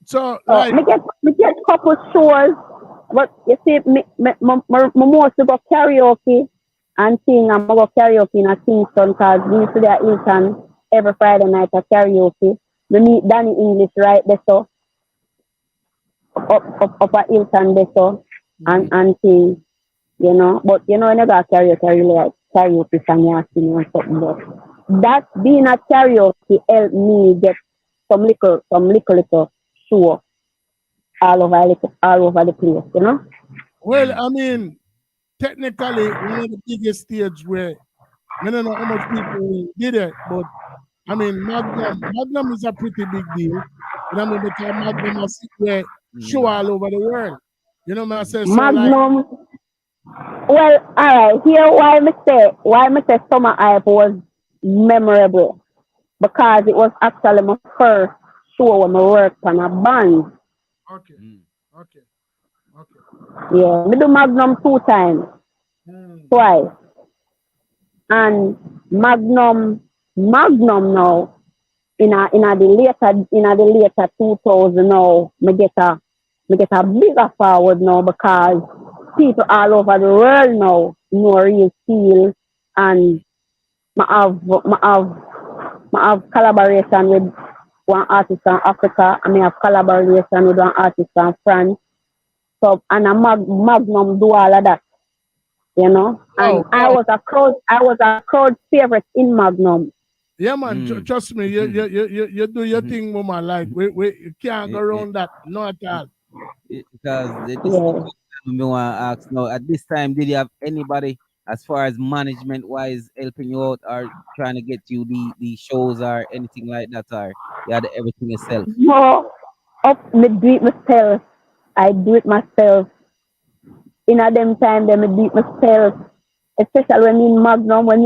[SPEAKER 1] So, like,
[SPEAKER 13] me get couple shows, but you see, me mostly go karaoke and sing. I'm go karaoke in a Kingston because we used to do at Hilton every Friday night at karaoke. We meet Danny English right there, so up at Hilton there, so and sing, But when I go karaoke, I really like karaoke song and sing and something. But that being a karaoke helped me get some little show all over the place,
[SPEAKER 1] Well, I mean, technically, one of the biggest stage where I don't know how much people did it, but I mean, Magnum is a pretty big deal. Because Magnum is where show all over the world. What I say? So
[SPEAKER 13] Magnum. Well, all right. Here, why me say Summer Hype was memorable because it was actually my first show when I worked on a band.
[SPEAKER 1] Okay.
[SPEAKER 13] Yeah, me do Magnum 2 times, twice, and Magnum now in the later 2000 now me get a bigger forward now because people all over the world now know Real Steel, and I have collaboration with one artist from Africa, and I have collaboration with one artist from France. So and a Magnum do all of that, And I was a crowd favorite in Magnum.
[SPEAKER 1] Yeah, man. Trust me, you do your thing, woman. Like we can't go around that, not at all.
[SPEAKER 14] Because me want to ask now, at this time, did you have anybody as far as management wise helping you out or trying to get you the shows or anything like that, or you had everything yourself?
[SPEAKER 13] No, me do it myself. I do it myself. In a them time, me do it myself. Especially when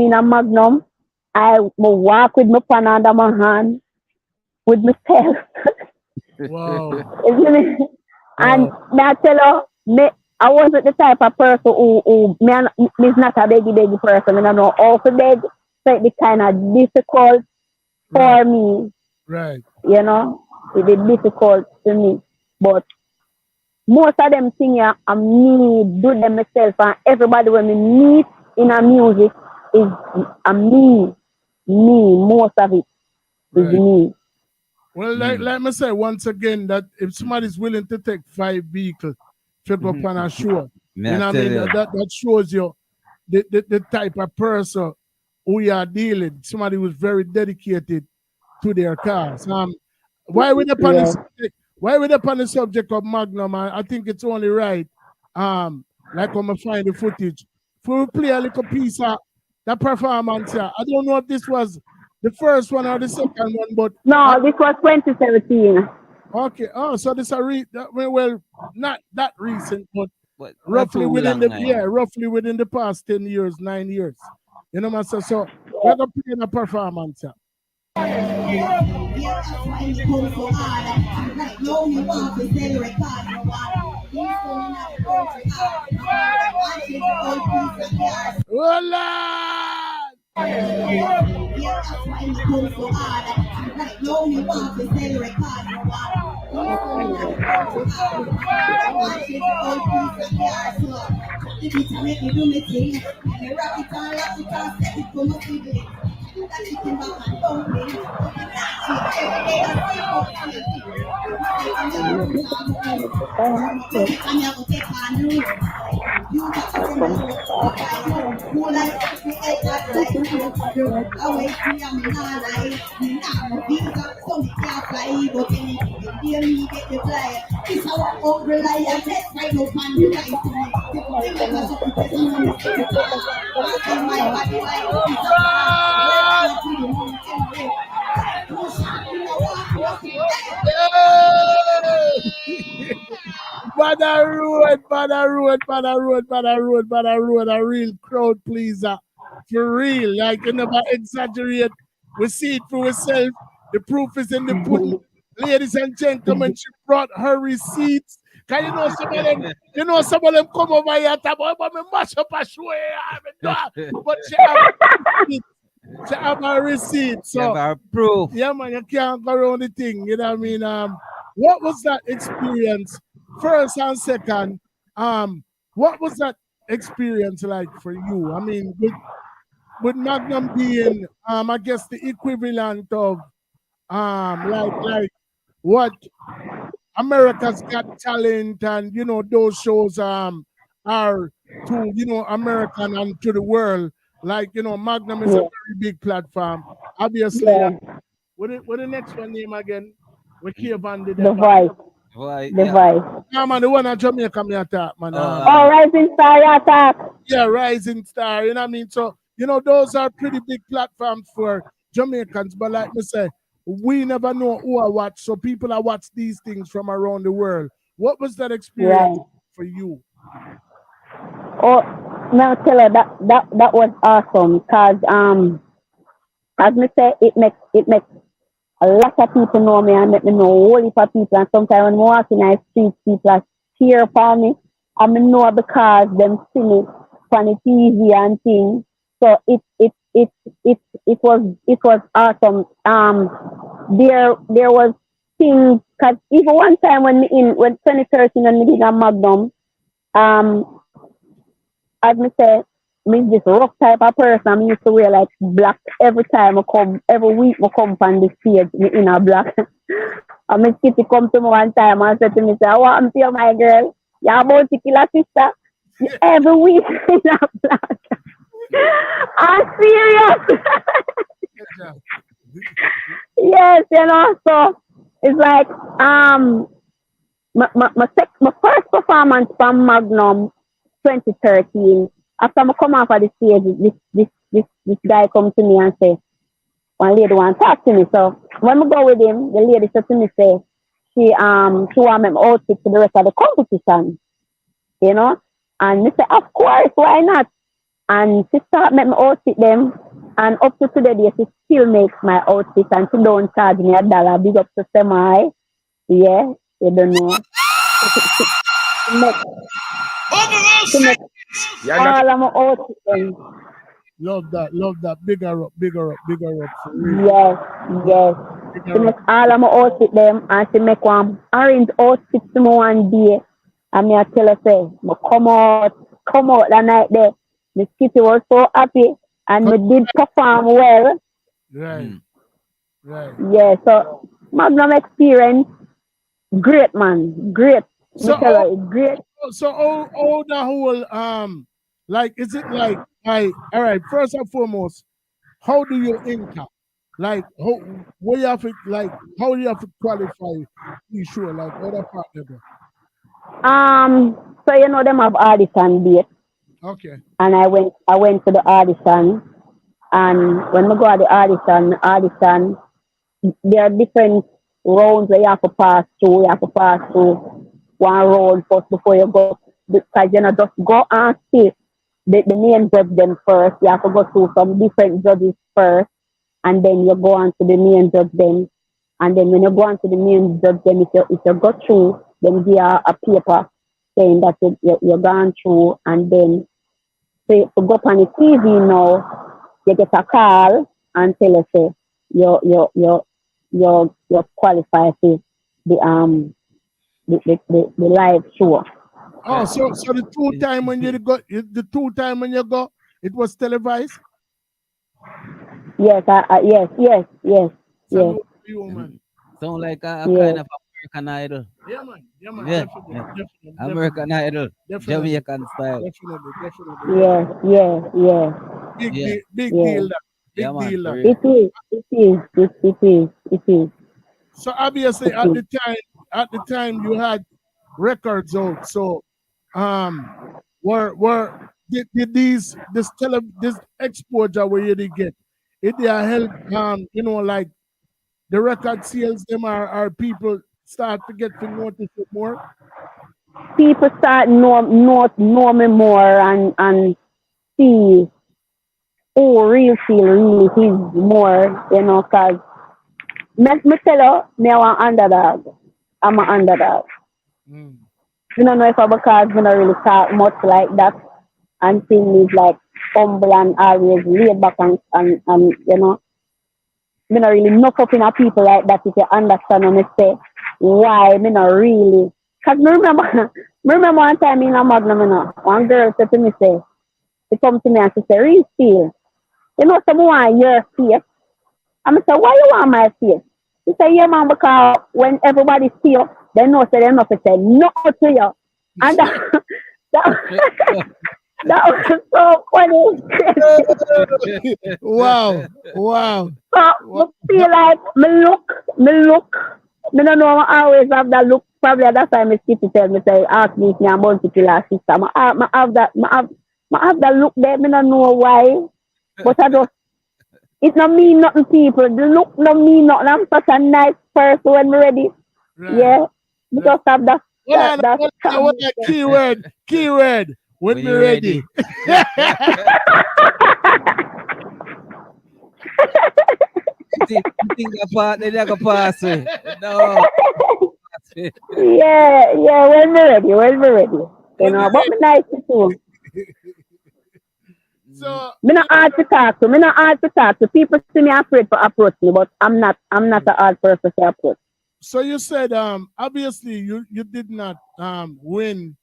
[SPEAKER 13] in a Magnum, I walk with my pen under my hand with myself.
[SPEAKER 1] Wow.
[SPEAKER 13] And I tell you, I wasn't the type of person who is not a beggy person. I don't know how to beg, so it's kind of difficult for me.
[SPEAKER 1] Right.
[SPEAKER 13] It is difficult to me. But most of them things I me do them myself, and everybody when we meet in a music is me. Most of it is me.
[SPEAKER 1] Well, like me say once again, that if somebody's willing to take 5 vehicles to go up on a show, that shows you the type of person who you are dealing. Somebody who's very dedicated to their cause. Why we upon the subject of Magnum? I think it's only right. Like when I find the footage, for we play a little piece of that performance here. I don't know if this was the first one or the second one, but
[SPEAKER 13] no, this was 2017.
[SPEAKER 1] Okay. Oh, so this not that recent, but roughly within the past 10 years, 9 years. So we're gonna play in a performance here. Banner Road, a real crowd pleaser. For real, like you never exaggerate. We see it for ourselves. The proof is in the pudding. Ladies and gentlemen, she brought her receipts. Can some of them come over here and but me mash up a show here. But she have a receipt. So
[SPEAKER 14] have proof.
[SPEAKER 1] Yeah, man, you can't go around the thing. You know what I mean? What was that experience? First and second, what was that experience like for you? I mean, with Magnum being I guess the equivalent of like what America's Got Talent and those shows are to American and to the world. Like Magnum is a very big platform. Obviously, what the next one name again? We Kevin did
[SPEAKER 13] The Voice. The Voice.
[SPEAKER 1] Yeah, man, the one at Jamaica me attack, man.
[SPEAKER 13] Rising Star attack.
[SPEAKER 1] Yeah, Rising Star. You know what I mean? So those are pretty big platforms for Jamaicans. But like me say, we never know who I watch. So people are watch these things from around the world. What was that experience for you?
[SPEAKER 13] Oh, now tell her that was awesome because as me say, it makes a lot of people know me and make me know a whole heap of people. And sometimes when I walk in the street, people are cheer for me. I know because them see me on the TV and things. So it was awesome. There was things because even one time when 2013 when we did a Magnum, as me say, me this rough type of person. I used to wear like black every time every week I come from the stage in a black. And Miss Kitty come to me one time and said to me, say, "What happened to you, my girl? You're about to kill a sister every week in a black." I'm serious. Yes, so it's like my first performance from Magnum 2013. After I come off of the stage, this guy come to me and say, one lady want to talk to me. So when I go with him, the lady said to me, say, she want my outfit for the rest of the competition. And me say, of course, why not? And she start make my outfit them. And up to today, she still makes my outfit and she don't charge me $1. Big up to Semi. Yeah, you don't know. She make all of my outfits.
[SPEAKER 1] Love that. Bigger up.
[SPEAKER 13] Yes. She make all of my outfit them and she make one orange outfit to me one day. And me I tell her, say, come out that night there. Miss Kitty was so happy and we did perform well.
[SPEAKER 1] Right.
[SPEAKER 13] Yeah, so Magnum experience, great man. Great.
[SPEAKER 1] So
[SPEAKER 13] great.
[SPEAKER 1] So all the whole like is it like all right, first and foremost, how do you enter? Like how you have to how do you have to qualify you sure like other partner?
[SPEAKER 13] So them have audition date.
[SPEAKER 1] Okay.
[SPEAKER 13] And I went to the audition and when we go to the audition, there are different rounds that you have to pass through. You have to pass through one round first before you go, because just go and see the main judge them first. You have to go through some different judges first, and then you go on to the main judge them. And then when you go on to the main judge them, if you go through, then give you a paper saying that you're gone through, and then to go up on the TV now, you get a call and tell us say you're qualified for the live show.
[SPEAKER 1] Oh, so the two time when you go, it was televised?
[SPEAKER 13] Yes, yes.
[SPEAKER 1] You, man.
[SPEAKER 14] Sound like a kind of American Idol.
[SPEAKER 1] Yeah, man.
[SPEAKER 14] Yeah.
[SPEAKER 1] Definitely.
[SPEAKER 14] American Idol.
[SPEAKER 1] Definitely.
[SPEAKER 14] Jamaican style.
[SPEAKER 1] Definitely.
[SPEAKER 13] Yeah.
[SPEAKER 1] Big deal. Big deal.
[SPEAKER 13] It is.
[SPEAKER 1] So obviously at the time you had records out. So did this exposure where you did get it help like the record sales them are people start to get to notice it more?
[SPEAKER 13] people start know me more and see who Real Steel really is more, you know, because me tell you, me I'm an underdog. I'm an underdog. I don't know if I because me don't really talk much like that and things is like humble and always laid back and you know, me not really knock up in a people like that if you understand and me say why me not really. Because me remember one time in a Magnum, you know, one girl said to me, she come to me and she say, Real Steel, you know, someone your face. And I say, why you want my face? She say, yeah, man, because when everybody see you, they know say they're not to say no to you. And that was so funny.
[SPEAKER 1] Wow.
[SPEAKER 13] So I feel like me look. Me don't know I always have that look. Probably at that time my sister tell me say ask me if me a bounty killer sister. I have that look there. Me don't know why. But I just it don't mean nothing people. The look don't mean nothing. I'm such a nice person when me ready. Right. Yeah. We just have that
[SPEAKER 1] keyword. When me ready.
[SPEAKER 14] You think they can pass it? No.
[SPEAKER 13] Yeah, when me ready. You know, but me nice too.
[SPEAKER 1] So
[SPEAKER 13] me not hard to talk to. People see me afraid to approach me, but I'm not a hard person to approach.
[SPEAKER 1] So you said obviously you did not win,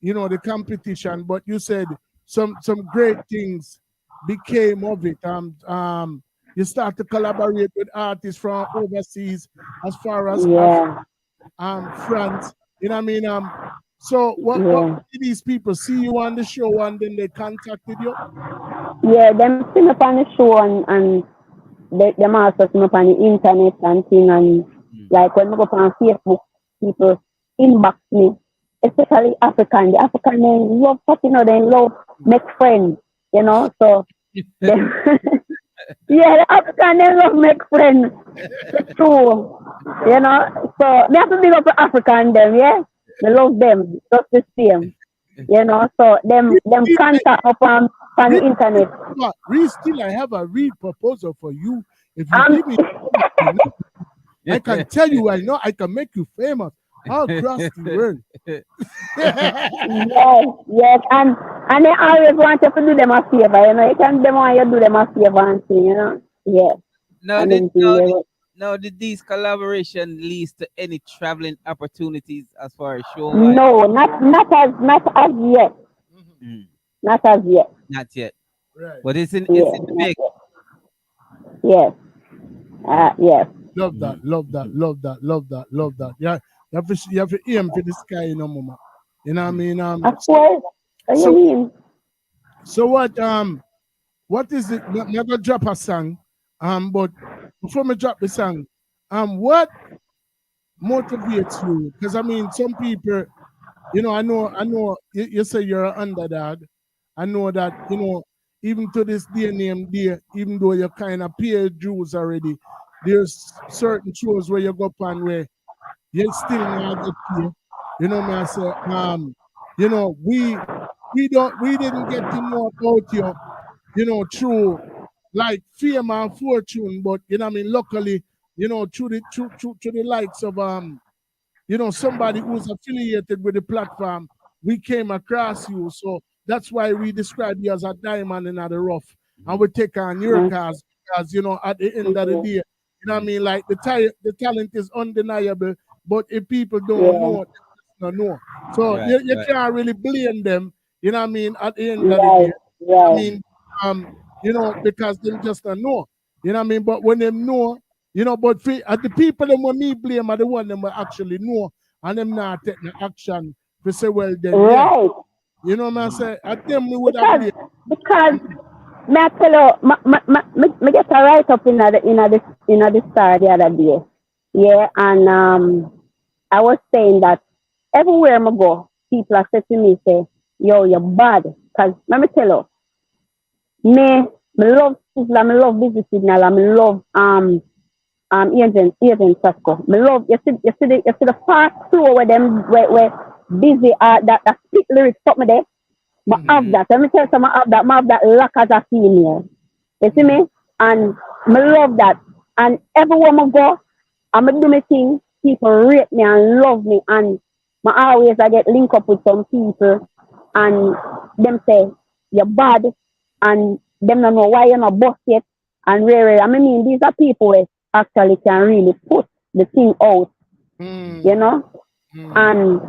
[SPEAKER 1] you know, the competition, but you said some great things became of it. You start to collaborate with artists from overseas as far as France. You know what I mean? So what did these people see you on the show and then they contacted you?
[SPEAKER 13] Yeah, them see me on the show and them also see me on the internet and thing and like when I go on Facebook, people inbox me, especially African. The African they love talking, you know, they love make friends, you know. So them, yeah, the African they love make friends. It's true. You know. So they have to big up the African them, yeah. They love them, just the same. You know, so them contact up on the internet.
[SPEAKER 1] Real Steel, I have a real proposal for you. If you give me I can tell you I know I can make you famous all across the world.
[SPEAKER 13] yes, and they always want you to do them a favor, you know. You can them want you to do them a favor and thing, you know. Yeah.
[SPEAKER 14] Now, did these collaboration lead to any traveling opportunities as far as show?
[SPEAKER 13] No, not as yet. Mm-hmm. Not as yet.
[SPEAKER 14] Not yet.
[SPEAKER 1] Right.
[SPEAKER 14] But it's in the mix.
[SPEAKER 13] Yes. Yes.
[SPEAKER 1] Love that. Yeah, you have to aim for the sky, you know, mama. You know what I mean?
[SPEAKER 13] Of course.
[SPEAKER 1] So what is it? I'm gonna drop a song. But before me drop the song, what motivates you? Because I mean, some people, you know, I know. You say you're an underdog. I know that, you know, even to this day and day, even though you're kind of paid dues already, there's certain shows where you go on where you still not get paid. You know what I say? You know, we didn't get to know about you, you know, through like fame and fortune, but you know what I mean, luckily, you know, through the likes of you know, somebody who's affiliated with the platform, we came across you. So that's why we describe you as a diamond in the rough. And we take on your cars because, you know, at the end of the day, you know what I mean? Like the talent is undeniable, but if people don't know, they don't know. So you can't really blame them, you know what I mean, at the end of the day. I mean, you know, because they just don't know. You know what I mean? But when they know, you know, but the people them when me blame are the one them will actually know and them not taking action to say, well then you know what I'm saying? At them we would have
[SPEAKER 13] because me I tell you, me get a write up in the Star the other day. Yeah, and I was saying that everywhere I go, people are saying to me, say, yo, you're bad. Because let me tell you, me love Sizzla, me love Busy Signal, and me love Agent Sasko. Me love you see the fast flow where busy that split lyrics put me there. I have that. Let me tell you something, I have that lack as a female. You see me? And I love that. And everywhere I go, I'm do my thing, people rate me and love me. And I get linked up with some people and them say, you're bad. And them don't know why you're not boss yet. And really, I mean, these are people who actually can really put the thing out. You know? And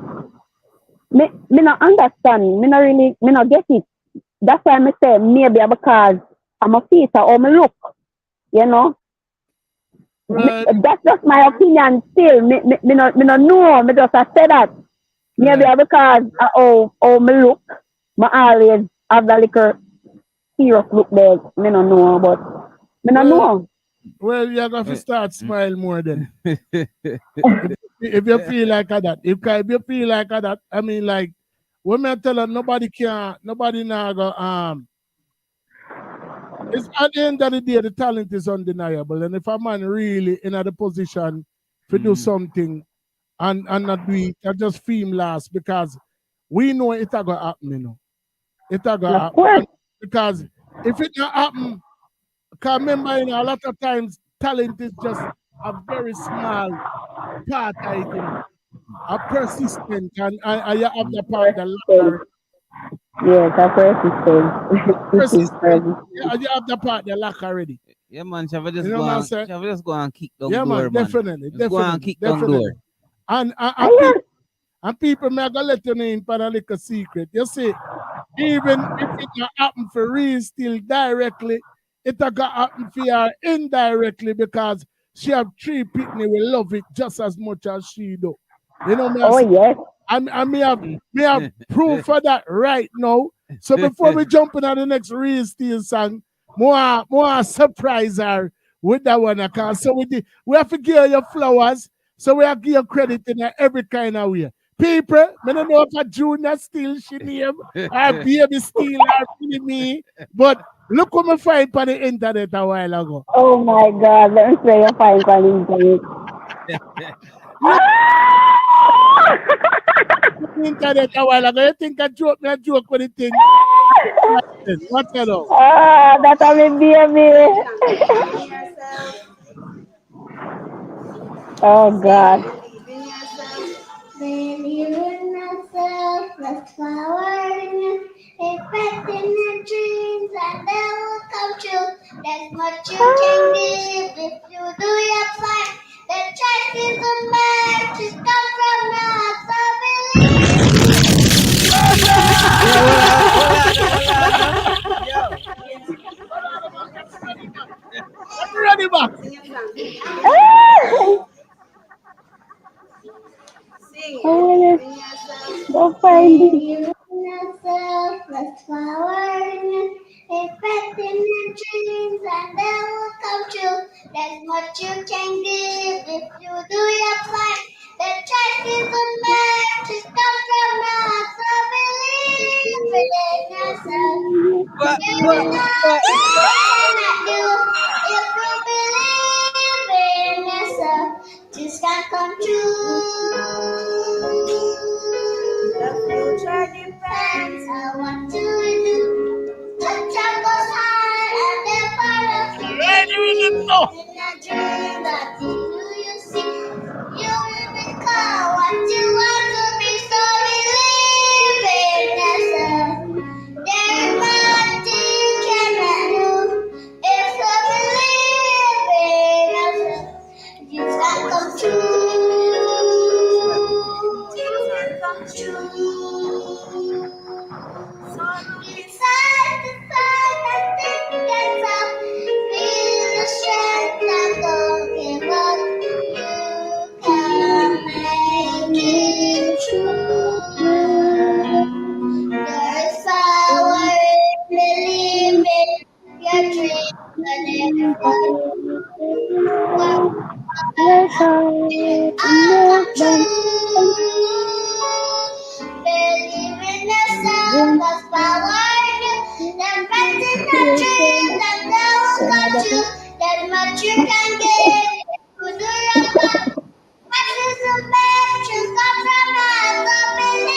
[SPEAKER 13] me not understand. Me not get it. That's why I say maybe because I'm a feature or me look. You know? That's just my opinion still. Me not know. Me just say that. Maybe because how me look, me always have that little serious look there. Me not know, but me not know.
[SPEAKER 1] Well, you're going to start smile more then. if you feel like that. If you feel like that, I mean, like, when I tell her nobody now go, it's at the end of the day, the talent is undeniable. And if a man really in a position to do something and not do it, I just feel last because we know it's going to happen, you know. It's going to happen. Because if it not happen, because remember, you know, a lot of times talent is just a very small part, I think. A persistent and you have the part that lack.
[SPEAKER 13] Yes, a persistent.
[SPEAKER 1] You have the part that lack already.
[SPEAKER 14] Yeah, man, shall we just go and kick down door,
[SPEAKER 1] man? Definitely.
[SPEAKER 14] Go and kick down door.
[SPEAKER 1] And people may go let you know in for a little secret. You see, even if it not happen for Real Steel directly, it got happen for her indirectly because she have 3 people will love it just as much as she do. You know me?
[SPEAKER 13] Yes.
[SPEAKER 1] And me have proof for that right now. So before we jump into the next Real Steel song, more surprise her with that one. So we have to give her your flowers. So we have to give you credit in every kind of way. People, I don't know if a Junior Steel she name or Baby Steel or really me, but look what I find on the internet a while ago.
[SPEAKER 13] Oh my God, let me say you find on the internet.
[SPEAKER 1] Internet a while ago. You think I joke with the thing? What's that up?
[SPEAKER 13] That's a baby. Oh God.
[SPEAKER 15] Believe in yourself, let's forward. Expecting your dreams and they will come true. That's what you can give if you do your part. The choice is a man to come from now,
[SPEAKER 1] I'm ready back.
[SPEAKER 13] Don't find
[SPEAKER 15] it. Let's forward. Expecting your dreams and they will come true. That's what you can give if you do your part. The choice is a man to come from now, so believe in yourself. You cannot do if you believe in yourself. Just can't come true. The future depends on what you do. The troubles high and they're part of you. In a dream that you see, you will become what you want to be. So believe in yourself. There's nothing you cannot do if you believe in yourself. You can come true. You can come true. So look side to side and think gets up. Feel the strength and don't give up. You can make it true. There's power in believing your dreams and everyone. I'll come true. Believe in yourself, that's power in you. Then fight in your dreams and they will come true. That's what you can get if you do your part. What is the best? You come from us, so believe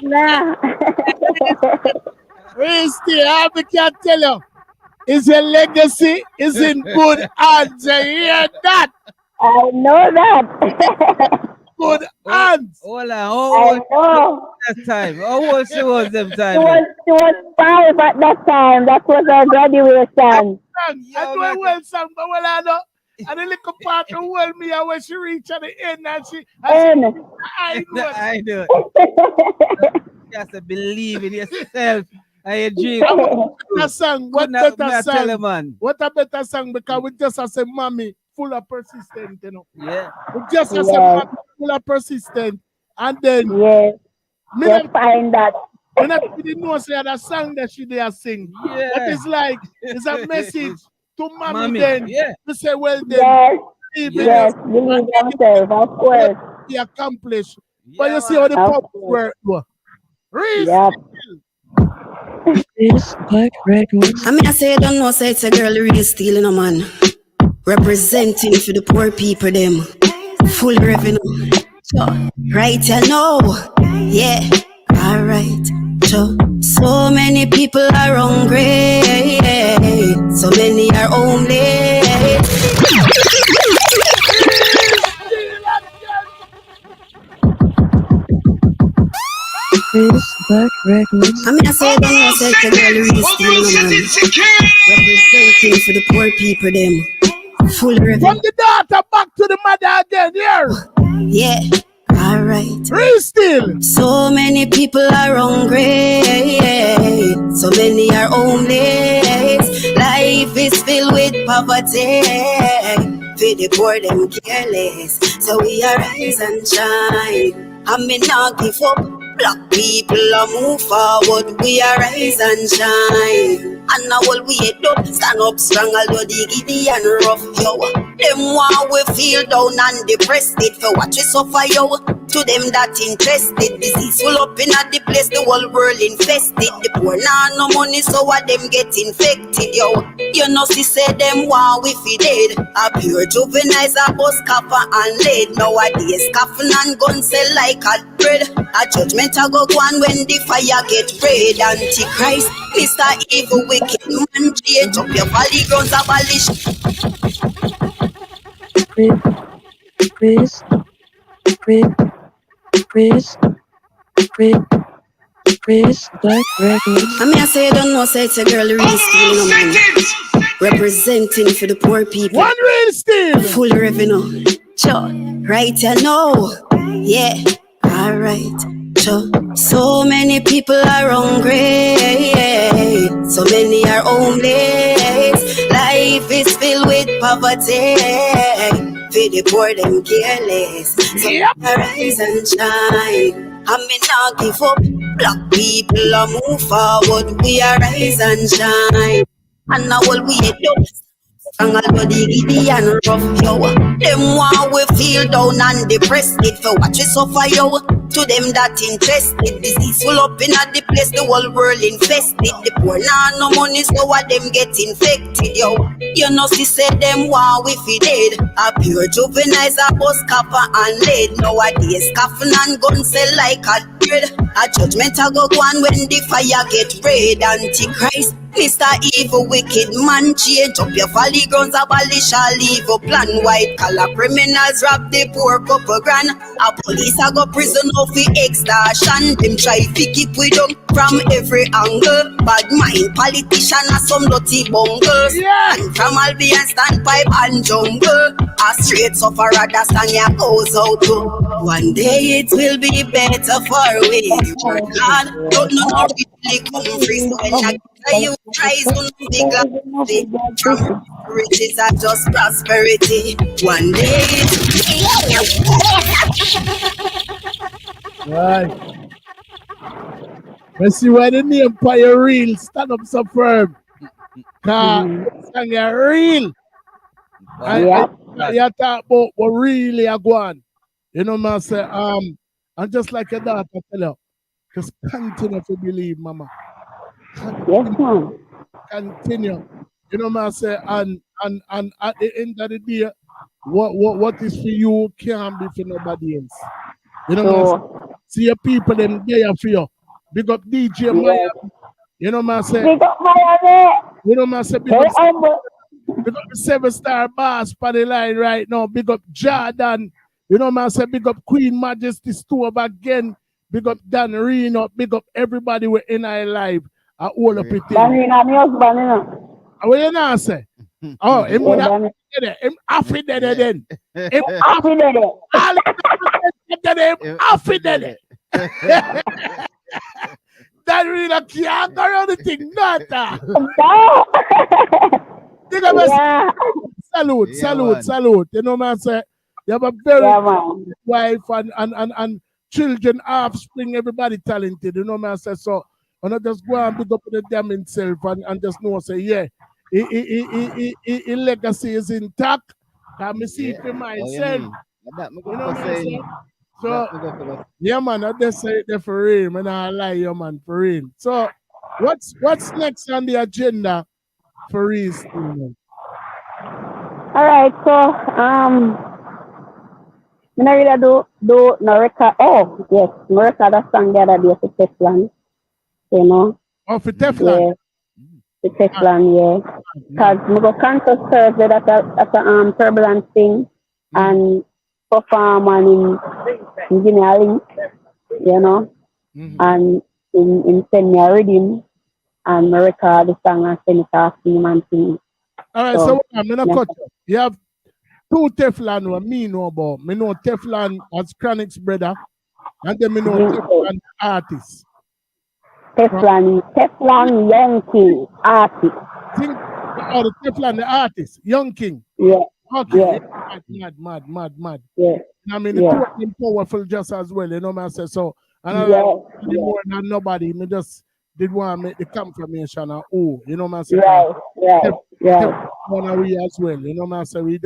[SPEAKER 13] Nah.
[SPEAKER 1] Real Steel, I can tell you, is your legacy is in good hands. You hear that?
[SPEAKER 13] I know that.
[SPEAKER 1] Good hands.
[SPEAKER 14] Hold on.
[SPEAKER 13] I
[SPEAKER 14] How old
[SPEAKER 13] know.
[SPEAKER 14] that time? How old she was them
[SPEAKER 13] She
[SPEAKER 14] time?
[SPEAKER 13] was 5 at that time. That was her graduation.
[SPEAKER 1] I know it well, son, but well, I know. And the little part of hold me and when she reach at the end and I know.
[SPEAKER 14] I know. You have to believe in yourself and your dream.
[SPEAKER 1] What song? What
[SPEAKER 14] Couldn't
[SPEAKER 1] better
[SPEAKER 14] tell you,
[SPEAKER 1] song?
[SPEAKER 14] man.
[SPEAKER 1] What a better song because we just as a mommy full of persistent, you know.
[SPEAKER 14] Yeah.
[SPEAKER 1] We just as a mommy full of persistent. And then me
[SPEAKER 13] just find that.
[SPEAKER 1] When I didn't know say that song that she there sing.
[SPEAKER 14] Yeah.
[SPEAKER 1] That is like it's a message to mommy,
[SPEAKER 14] Mommy,
[SPEAKER 1] then.
[SPEAKER 14] yeah.
[SPEAKER 1] To say, well then.
[SPEAKER 13] Yes, believe themselves, of course.
[SPEAKER 1] He accomplished. But you see how the pop work.
[SPEAKER 13] Yep.
[SPEAKER 9] This black red one. I mean, I say I don't know, say it's a girl real stealing a man. Representing for the poor people, them. Full revenue. So, right, I know. Yeah, alright. So many people are hungry. So many are homeless. This black red mix. I mean, I say I don't know, say it's a girl really stealing a man. Representing for the poor people, them. Full revenue.
[SPEAKER 1] From the daughter back to the mother again, here.
[SPEAKER 9] Yeah, alright.
[SPEAKER 1] Real Steel.
[SPEAKER 9] So many people are hungry. So many are homeless. Life is filled with poverty. For the poor, them careless. So we arise and shine. I may not give up. Black people are move forward. We arise and shine. And now all we head up, stand up strong, although the giddy and rough, yo. Them want we feel down and depressed it for what we suffer, yo. To them that interested, disease full up in at the place, the whole world infested. The poor nah no money, so what them get infected, yo. You know, she said them want we fi dead. A pure juveniles a bus copper and lead. Nowadays, coffin and gun sell like hot bread. A judgment a go on when the fire get red. Antichrist, Mr. Evil, wicked man, change up your valley grounds, abolish. Chris, black record. I mean, I say I don't know, say it's a girl real stealing a man. Representing for the poor people.
[SPEAKER 1] One real steal.
[SPEAKER 9] Full revenue. Sure. Right, I know. Yeah. Alright. Sure. So many people are hungry. So many are homeless. Life is filled with poverty. For the poor, them careless. So arise and shine. I may not give up. Black people are move forward. We arise and shine. And now all we head up. And although the giddy and rough, yo. Them want we feel down and depressed it for what we suffer, yo. To them that interested, disease full up in at the place, the whole world infested. The poor nah no money, so what them get infected, yo. You know, she said them want we fi dead. A pure juveniles a bus copper and lead. Nowadays, coffin and gun sell like hot bread. A judgment a go on when the fire get red. Antichrist, Mr. Evil, wicked man, change up your valley grounds, abolish all evil plan. White collar criminals rob the poor couple grand. A police a go prison of the extortion. Them try to keep we down from every angle. Bad mind politician and some dirty bungle. And from Albion standpipe and jungle. A straight sufferer that stand ya goes out to. One day it will be better for we. Work hard, don't know how really come free. So when I you try to be glad, riches are just prosperity. One day
[SPEAKER 1] right. Let's see why the name Empire Real stand up so firm. Cause it's real. And you talk about what really are going. You know, man, say, and just like your daughter tell you, just continue to believe, mama.
[SPEAKER 13] Yes, ma'am.
[SPEAKER 1] Continue. You know, man, say, and at the end of the day, what is for you can't be for nobody else. You know what I'm saying? See your people them there for you. Big up DJ Maya. You know what I'm saying?
[SPEAKER 13] Big up Maya.
[SPEAKER 1] You know what I'm saying? Big up the 7-star boss for the line right now. Big up Jordan. You know what I'm saying? Big up Queen Majesty Store again. Big up Dan Reno. Big up everybody within our life. I all up it.
[SPEAKER 13] Dan Reno, my husband, you know.
[SPEAKER 1] What you now say? Oh, him would have him off it then. Him off it then. Him off it then. That really can't go around the thing, not that. Salute. You know what I'm saying? You have a very wife and children, offspring, everybody talented. You know what I'm saying? So, I'm not just go and big up the damn himself and just know, say, yeah, his legacy is intact. Can me see it for myself. You know what I'm saying? So, yeah, man, I just say it for real. Man, I lie, yeah, man, for real. So, what's next on the agenda for Real Steele?
[SPEAKER 13] All right, so I really do no record. Oh, yes, I record a song the other day for Teflon. You know.
[SPEAKER 1] Oh, for Teflon.
[SPEAKER 13] Yeah, for Teflon, yeah. Because I go concert Thursday, that's a turbulence thing, and perform and in give me a link, you know, and in send me a reading, and I record the song and send it off to him and sing.
[SPEAKER 1] All right, so I'm gonna cut you. You have two Teflon who me know about. Me know Teflon as Chronic's brother, and then me know Teflon artist.
[SPEAKER 13] Teflon Young King artist.
[SPEAKER 1] Think the Teflon the artist, Young King.
[SPEAKER 13] Yeah.
[SPEAKER 1] Okay.
[SPEAKER 13] Yeah.
[SPEAKER 1] Mad.
[SPEAKER 13] Yeah.
[SPEAKER 1] I mean, the two of them powerful just as well, you know what I say? So, and I like more than nobody, me just did want to make the confirmation of you know what I say?
[SPEAKER 13] Right.
[SPEAKER 1] One of we as well, you know what I say? We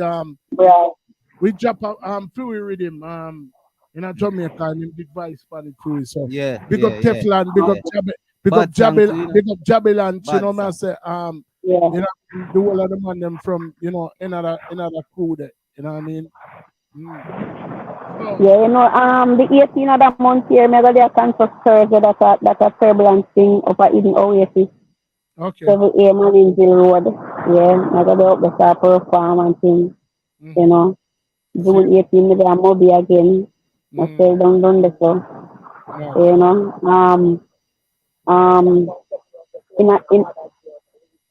[SPEAKER 1] drop Fury rhythm in a Jamaica and him big voice for the Fury. So big up Teflon, big up Jabelan, you know what I say? You know, the whole of the man them from, you know, another crew there, you know what I mean?
[SPEAKER 13] Yeah, you know, the 18th of the month here, maybe there can Thursday that's a turbulence thing up at Eden Oasis.
[SPEAKER 1] Okay.
[SPEAKER 13] 7 a.m. on Inville Road. Yeah, maybe they up the start perform and things. You know, June 18th, maybe I'm Moby again. I still don't done this, so. You know,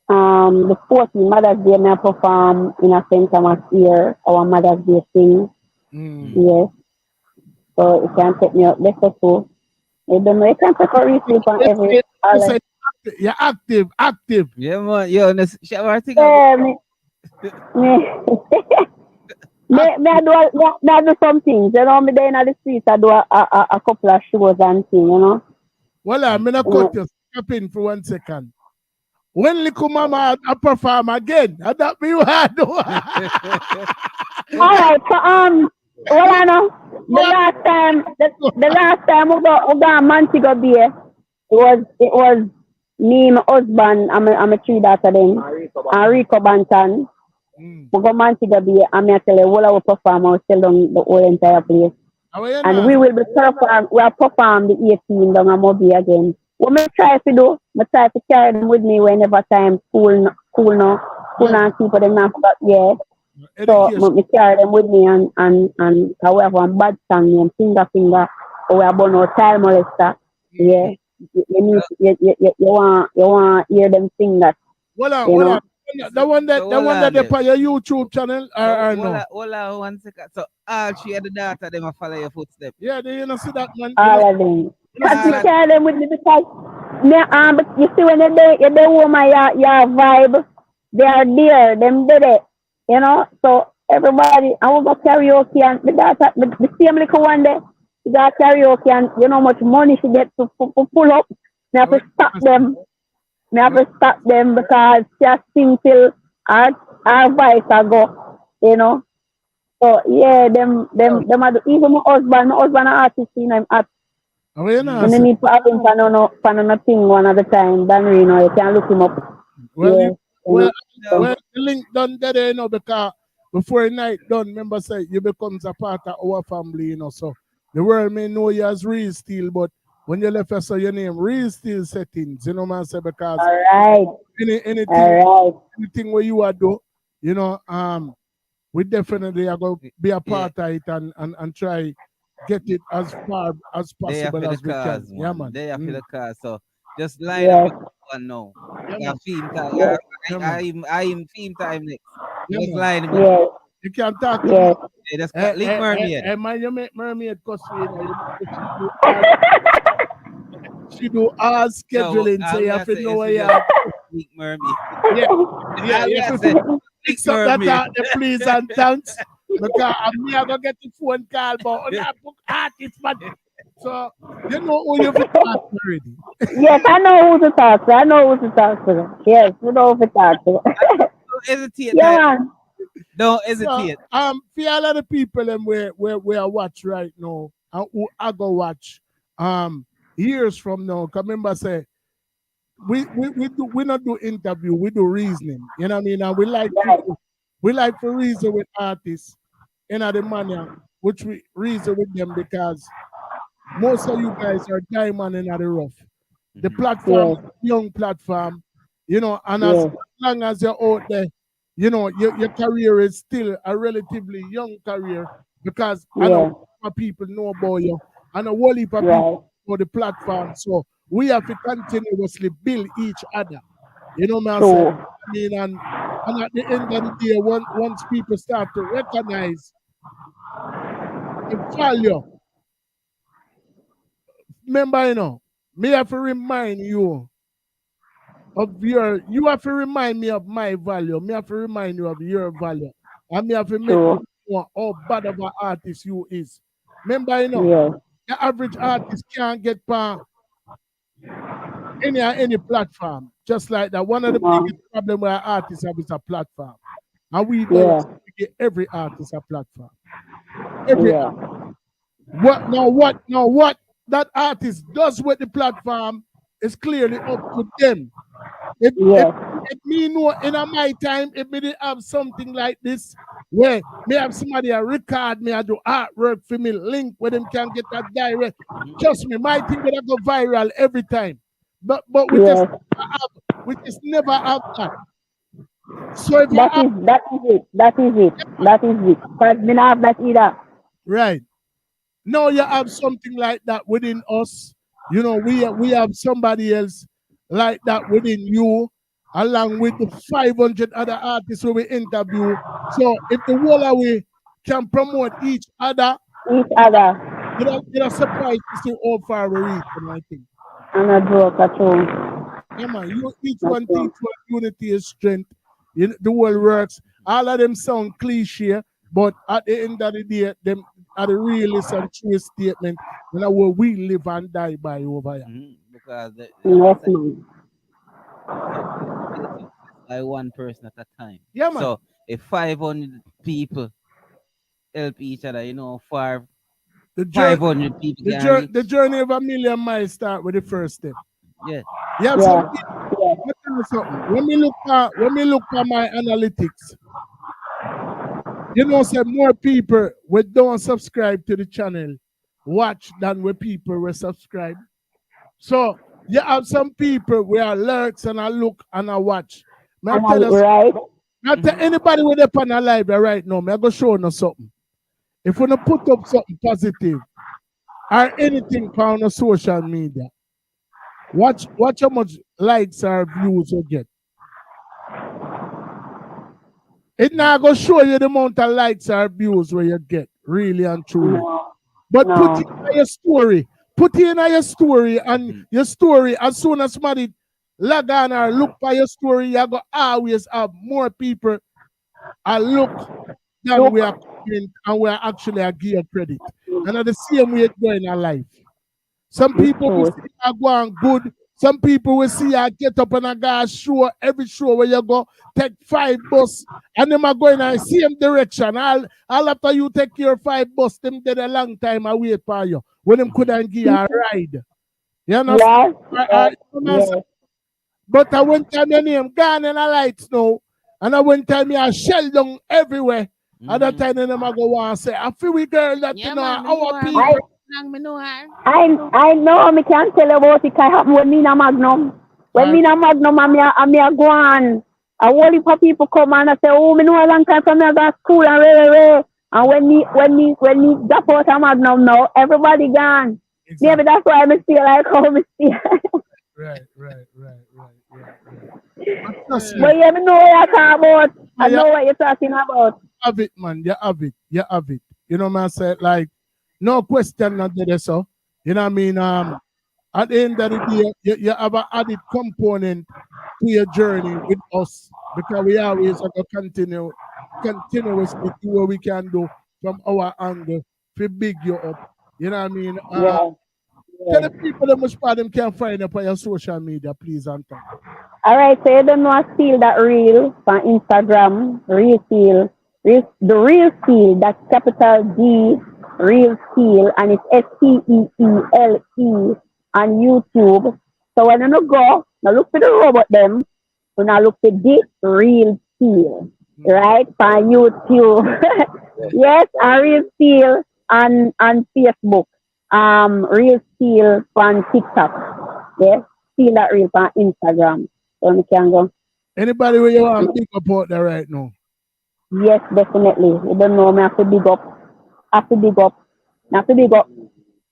[SPEAKER 13] the 14th Mother's Day, I perform in a St. Thomas here, our Mother's Day thing. Yes. So you can take me out there too. You don't know, you can take a receipt on every.
[SPEAKER 1] You're active.
[SPEAKER 14] Yeah, man. Yo, I think
[SPEAKER 13] I do some things. You know, me there in the streets, I do a couple of shows and things, you know.
[SPEAKER 1] Well, I'm going to cut you. Step in for 1 second. When little mama I perform again, that me what I do.
[SPEAKER 13] All right, so well, I know the last time we got Montego Bay, it was me, my husband, I'm a 3 daughters then, and Rico Banton. We go Montego Bay, and I tell you, all our perform, I will sell down the whole entire place. And we will be perform. We are perform the 18th down at Moby again. What I try to do, I try to carry them with me whenever time school and people them not back yeah. So I carry them with me and however one bad song named Finger or we are born no child molester. Yeah. You want hear them sing that.
[SPEAKER 1] Well, the one that they put your YouTube channel or no?
[SPEAKER 14] Hold on 1 second. So all three of the data them follow your footsteps.
[SPEAKER 1] Yeah, do you not see that man?
[SPEAKER 13] All of them. Because you carry them with me because but you see when they woman your vibe, they are there, them did it. You know, so everybody I will go karaoke and the same little one there, she got karaoke and you know how much money she gets to pull up. I have to stop them. I have to stop them because just sing till our voice go, you know. So yeah, them are even my husband artist, you know, I'm at.
[SPEAKER 1] Oh, you know,
[SPEAKER 13] and they need to have him for no thing one at a time. Dan Reno, you can look him up.
[SPEAKER 1] Well, the link done there, you know, because before night done, remember say you becomes a part of our family, you know. So the world may know you as Real Steel, but when you left us your name, Real Steel Settings, you know what I'm saying? Because
[SPEAKER 13] All right.
[SPEAKER 1] anything where you are do, you know, we definitely are going to be a part of it and try get it as far as possible as we can. Yeah, man.
[SPEAKER 14] They are for the cause. So just line up one now.
[SPEAKER 1] Yeah,
[SPEAKER 14] Theme time.
[SPEAKER 1] Yeah.
[SPEAKER 14] I am theme time next.
[SPEAKER 1] Yeah,
[SPEAKER 14] Just
[SPEAKER 1] man.
[SPEAKER 14] line up.
[SPEAKER 13] Yes.
[SPEAKER 1] You can talk to
[SPEAKER 13] Yes.
[SPEAKER 1] me.
[SPEAKER 14] Hey, that's link mermaid.
[SPEAKER 1] Man, you make mermaid because she do all scheduling, so you have to know where you are.
[SPEAKER 14] Link mermaid.
[SPEAKER 1] Yeah, you have to fix up that out there, please and thanks. Because I'm going to get the phone call, but I book artist, man. So, you know who you've been talking already.
[SPEAKER 13] Yes, I know who to talk to. I know who to talk to. Yes, we know who to talk to.
[SPEAKER 14] Don't hesitate.
[SPEAKER 13] Yeah, man.
[SPEAKER 14] Don't hesitate.
[SPEAKER 1] So, for all of the people them where I watch right now, and who I go watch years from now, because remember say, we not do interview, we do reasoning. You know what I mean? And we like to reason with artists in the manner which we reason with them because most of you guys are diamond in the rough. The platform, young platform, you know, and as long as you're out there, you know, your career is still a relatively young career because I know people know about you and a whole heap of people know the platform. So we have to continuously build each other. You know what I'm saying? I mean, and at the end of the day, once people start to recognize the value, remember, you know, me have to remind you of you have to remind me of my value. Me have to remind you of your value. And me have to make you know how bad of an artist you is. Remember, you know, the average artist can't get by any platform. Just like that. One of the biggest problems where artists have is a platform. And we don't give every artist a platform. Every artist. What that artist does with the platform is clearly up to them. If me know in my time, if me did have something like this, where me have somebody record me, I do artwork for me, link where them can get that direct. Trust me, my thing gonna go viral every time. But we just never have that. So if
[SPEAKER 13] that is it. But me not have that either.
[SPEAKER 1] Right. Now you have something like that within us. You know, we have somebody else like that within you, along with the 500 other artists who we interview. So if the whole of we can promote each other, you're surprised to see how far we reach, I think.
[SPEAKER 13] I'm a joke at all.
[SPEAKER 1] Yeah, man, each one teach one unity is strength. The world works. All of them sound cliche, but at the end of the day, them are the realest and truest statement. And that's what we live and die by over here.
[SPEAKER 14] Because by one person at a time.
[SPEAKER 1] Yeah, man.
[SPEAKER 14] So if 500 people help each other, you know, 500 people.
[SPEAKER 1] The journey of a million miles start with the first step.
[SPEAKER 14] Yeah.
[SPEAKER 1] Yeah. Some people, let me tell you something. When we look at my analytics, you know, say more people we don't subscribe to the channel watch than where people will subscribe. So you have some people where I lurks and I look and I watch. Not anybody with up on a library right now. I'm going to show you something. If we don't put up something positive or anything on the social media, watch how much likes or views you get. It's not going to show you the amount of likes or views where you get, really and truly. But put it in your story. Put it in your story, and your story, as soon as somebody log on or look for your story, you're going to always have more people look than we are in, and we are actually give you credit. And at the same way it's going in our life. Some people will see you going good. Some people will see you get up and I go show, every show where you go, take 5 bus, and them are going in the same direction. All after you take your 5 bus, them did a long time I wait for you. When them couldn't give you a ride. You understand? Yes. But I went time your name gone in the lights now. And I went time you shell down everywhere. At that time them I go and say, I feel we girl that you know our people.
[SPEAKER 13] I know me can't tell about it. I happen when me in a Magnum. When me in a Magnum, I'm here go on. A whole heap of people come and I say, oh, me know a long time from me I go to school and rare. And when me drop out of Magnum now, everybody gone. Exactly. Maybe that's why I feel like how me feel.
[SPEAKER 1] Right.
[SPEAKER 13] But yeah, me know what you're talking about. I know what you're talking about.
[SPEAKER 1] Have it, man. You have it. You know what I say? Like, no question not there, so. You know what I mean? At the end of the day, you have an added component to your journey with us because we always have to continuously do what we can do from our angle to big you up. You know what I mean? Tell the people how much part them can find up on your social media, please, Anton.
[SPEAKER 13] All right, so you don't know Steel that real on Instagram, Real Steel. The Real Steel, that's capital D, Real Steel, and it's STEELE on YouTube. So when you go, now look for the robot them, you now look for the Real Steel, right? On YouTube. Yes, on Real Steel on Facebook. Real Steel on TikTok. Yes, Steel that real on Instagram. So we can go.
[SPEAKER 1] Anybody where you want to big up out there right now?
[SPEAKER 13] Yes, definitely. You don't know, I have to big up. I have to big up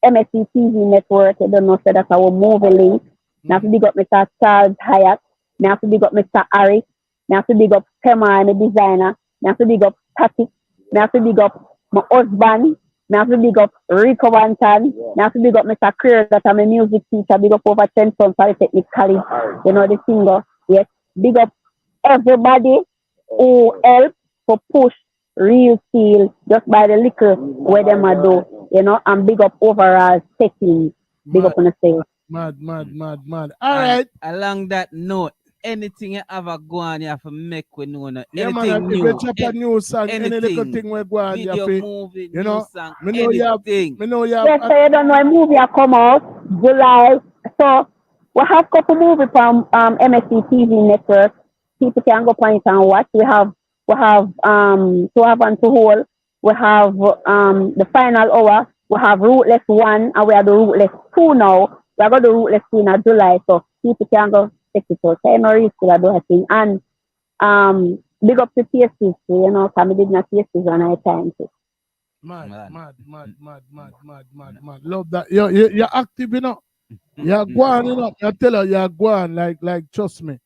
[SPEAKER 13] MSC TV Network. You don't know, so that's our movie link. I have to big up Mr. Charles Hyatt. I have to big up Mr. Harry. I have to big up Pema, the designer. I have to big up Tati. I have to big up my husband. I have to big up Rico Bantan. I have to big up Mr. Creer, that I'm a music teacher. Big up over 10 from Polytechnic College. You know the singer. Yes. Big up everybody who helped to push Real Steel just by the liquor where them are do. You know, and big up overall settings. Big up on the stage.
[SPEAKER 1] Mad. All right.
[SPEAKER 14] Along that note, anything you ever go on, you have to make with no one.
[SPEAKER 1] Yeah,
[SPEAKER 14] anything
[SPEAKER 1] man,
[SPEAKER 14] new.
[SPEAKER 1] if you chop a new song, any little thing we go on,
[SPEAKER 14] video,
[SPEAKER 1] you
[SPEAKER 14] movie,
[SPEAKER 1] you know,
[SPEAKER 14] new song,
[SPEAKER 1] me know you have.
[SPEAKER 14] anything.
[SPEAKER 13] Yes, so you don't know a movie will come out July. So we have couple movies from MSC TV Network. People can go on it and watch. We have To Have and To Hold. We have The Final Hour. We have Rootless 1 and we have the Rootless 2 now. We are going to do Rootless 2 in July. So people can go check it out. So I know you still do a thing. And big up to TSC, you know, because I did not TSC on our time too.
[SPEAKER 1] Mad. Love that. You're active, you know. You're going, you know. I tell her you're going, like trust me.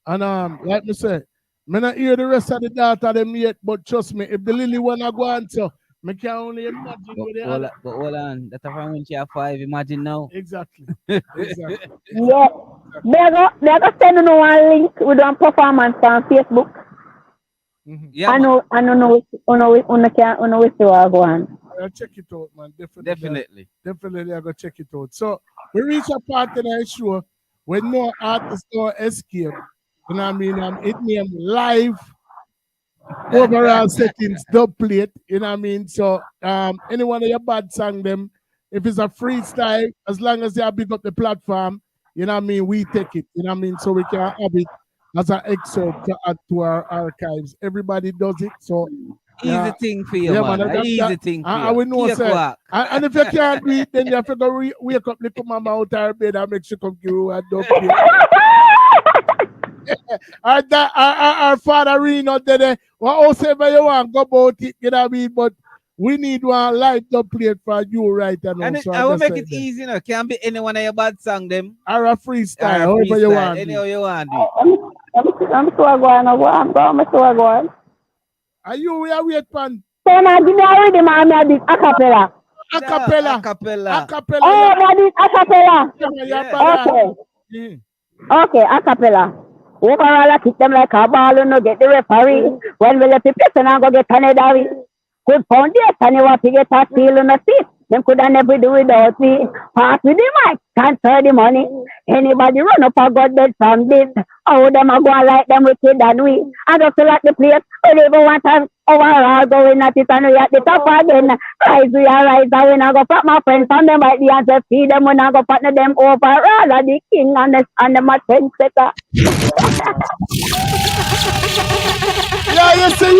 [SPEAKER 1] And like me say, me not hear the rest of the data them yet, but trust me, if the Lily wanna go on, so me can only imagine what they are.
[SPEAKER 14] But hold on, that's from when you have 5, imagine now.
[SPEAKER 1] Exactly.
[SPEAKER 13] Yeah. They're going to send you one link with one performance on Facebook.
[SPEAKER 14] Yeah,
[SPEAKER 13] I know we still are going.
[SPEAKER 1] I'll check it out, man.
[SPEAKER 14] Definitely.
[SPEAKER 1] Definitely, I go check it out. So we reach a part in the show when no artist or escape. You know what I mean? It name live overall settings dub plate. You know what I mean? So any one of your bad song them, if it's a freestyle, as long as they big up the platform, you know what I mean, we take it. You know what I mean? So we can have it as an excerpt to add to our archives. Everybody does it. So
[SPEAKER 14] easy thing for you, man. Easy thing for you.
[SPEAKER 1] I will know, sir. And if you can't do it, then you have to go wake up, little mama out her bed and make sure come give you a dub plate. Our father Reno did whatever you want, go about it, you know what I mean? But we need one live dub plate for you right now.
[SPEAKER 14] And
[SPEAKER 1] so
[SPEAKER 14] I will make it easy, you know. Can't be any one of your bad song them.
[SPEAKER 1] Or a freestyle, however you want.
[SPEAKER 14] Anyhow you want do.
[SPEAKER 13] I'm so going. I'm so going.
[SPEAKER 1] Are you we are wait pan?
[SPEAKER 13] So now give me already, man. I did acapella.
[SPEAKER 1] Acapella.
[SPEAKER 13] Oh, I did acapella.
[SPEAKER 1] Yeah.
[SPEAKER 13] Okay, acapella. Overall, I keep them like a ball and no get the referee. When we let the person and go get Canada, good foundation, and you want to get a steal on a seat. Them could have never do without me. Pass with the mic, transfer the money. Anybody run up a god dead from this. Oh, them are going like them wicked and we. I just like the place. We never want to overall going at it and we at the top again. Rise, we are rise. And when I go put my friends on them right the answer, feed them when I go partner them overall. And the king and the match setter.
[SPEAKER 1] Yeah, you see,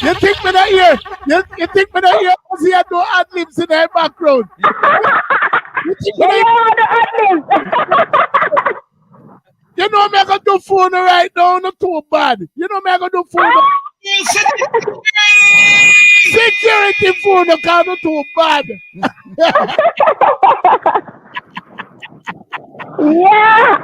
[SPEAKER 1] you think me that here? You think me that here? Because he had no ad-libs in the background. You think me that you know me I gonna do phone right now, not too bad. You know me I gonna do phone. Security phone, no can't do too bad.
[SPEAKER 13] Yeah.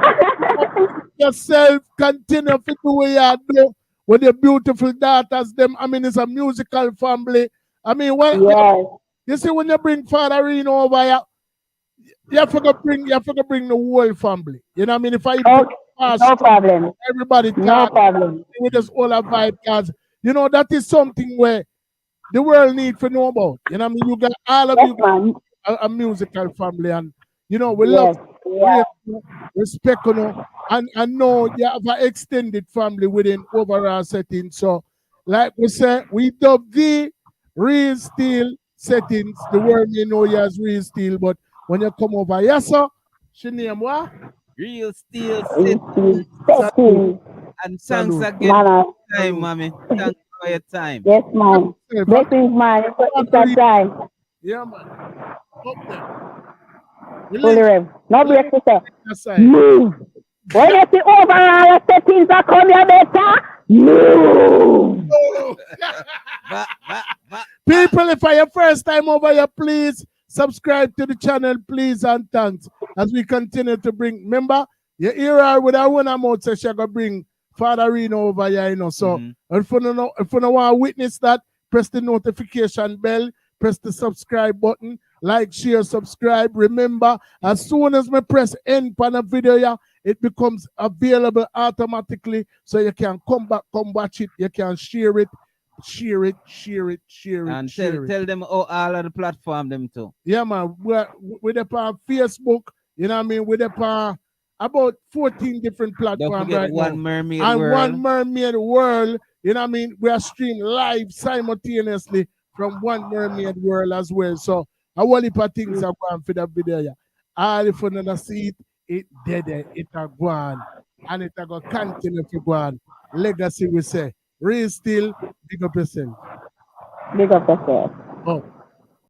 [SPEAKER 1] Yourself continue to do what you do with your beautiful daughters. Them, I mean, it's a musical family. I mean, you see when you bring Father Reno over here, you have to bring the whole family. You know what I mean? If I
[SPEAKER 13] no problem.
[SPEAKER 1] Everybody talk,
[SPEAKER 13] no problem.
[SPEAKER 1] With this all a vibe, because you know that is something where the world need to know about. You know what I mean? You got all of you a musical family, and you know we love respect, you know, and know you have an extended family within overall setting. So, like we said, we dub the Real Steel settings. The world may know you as Real Steel, but when you come over here, sir, she name what?
[SPEAKER 14] Real Steel
[SPEAKER 13] setting.
[SPEAKER 14] And thanks again for your time, mommy. Thanks for your time.
[SPEAKER 13] Yes, man. Blessings, man. It's a time.
[SPEAKER 1] Yeah, man. Up there.
[SPEAKER 13] Fully rev. No break to say. Move. When you see overall settings are come here better, move.
[SPEAKER 1] People, if I your first time over here, please subscribe to the channel, please, and thanks. As we continue to bring, remember, you hear her with her one amount, so she's going to bring Father Reno over here, you know. So, if you don't want to witness that, press the notification bell, press the subscribe button, like, share, subscribe. Remember, as soon as we press end on a video, yeah, it becomes available automatically, so you can come back, come watch it, you can share it. And
[SPEAKER 14] tell them all of the platform them too.
[SPEAKER 1] Yeah, man. We're on Facebook, you know what I mean? We're on about 14 different platforms.
[SPEAKER 14] Don't forget
[SPEAKER 1] right
[SPEAKER 14] One
[SPEAKER 1] now.
[SPEAKER 14] Mermaid
[SPEAKER 1] and
[SPEAKER 14] World.
[SPEAKER 1] One Mermaid World, you know what I mean? We are streamed live simultaneously from One Mermaid World as well. So a whole heap of things are going for that video. Yeah. All if you don't see it dead, it are gone. And it are going to continue to go on. Legacy, we say. Real Steel, big up yourself.
[SPEAKER 13] Big up yourself.
[SPEAKER 1] Oh.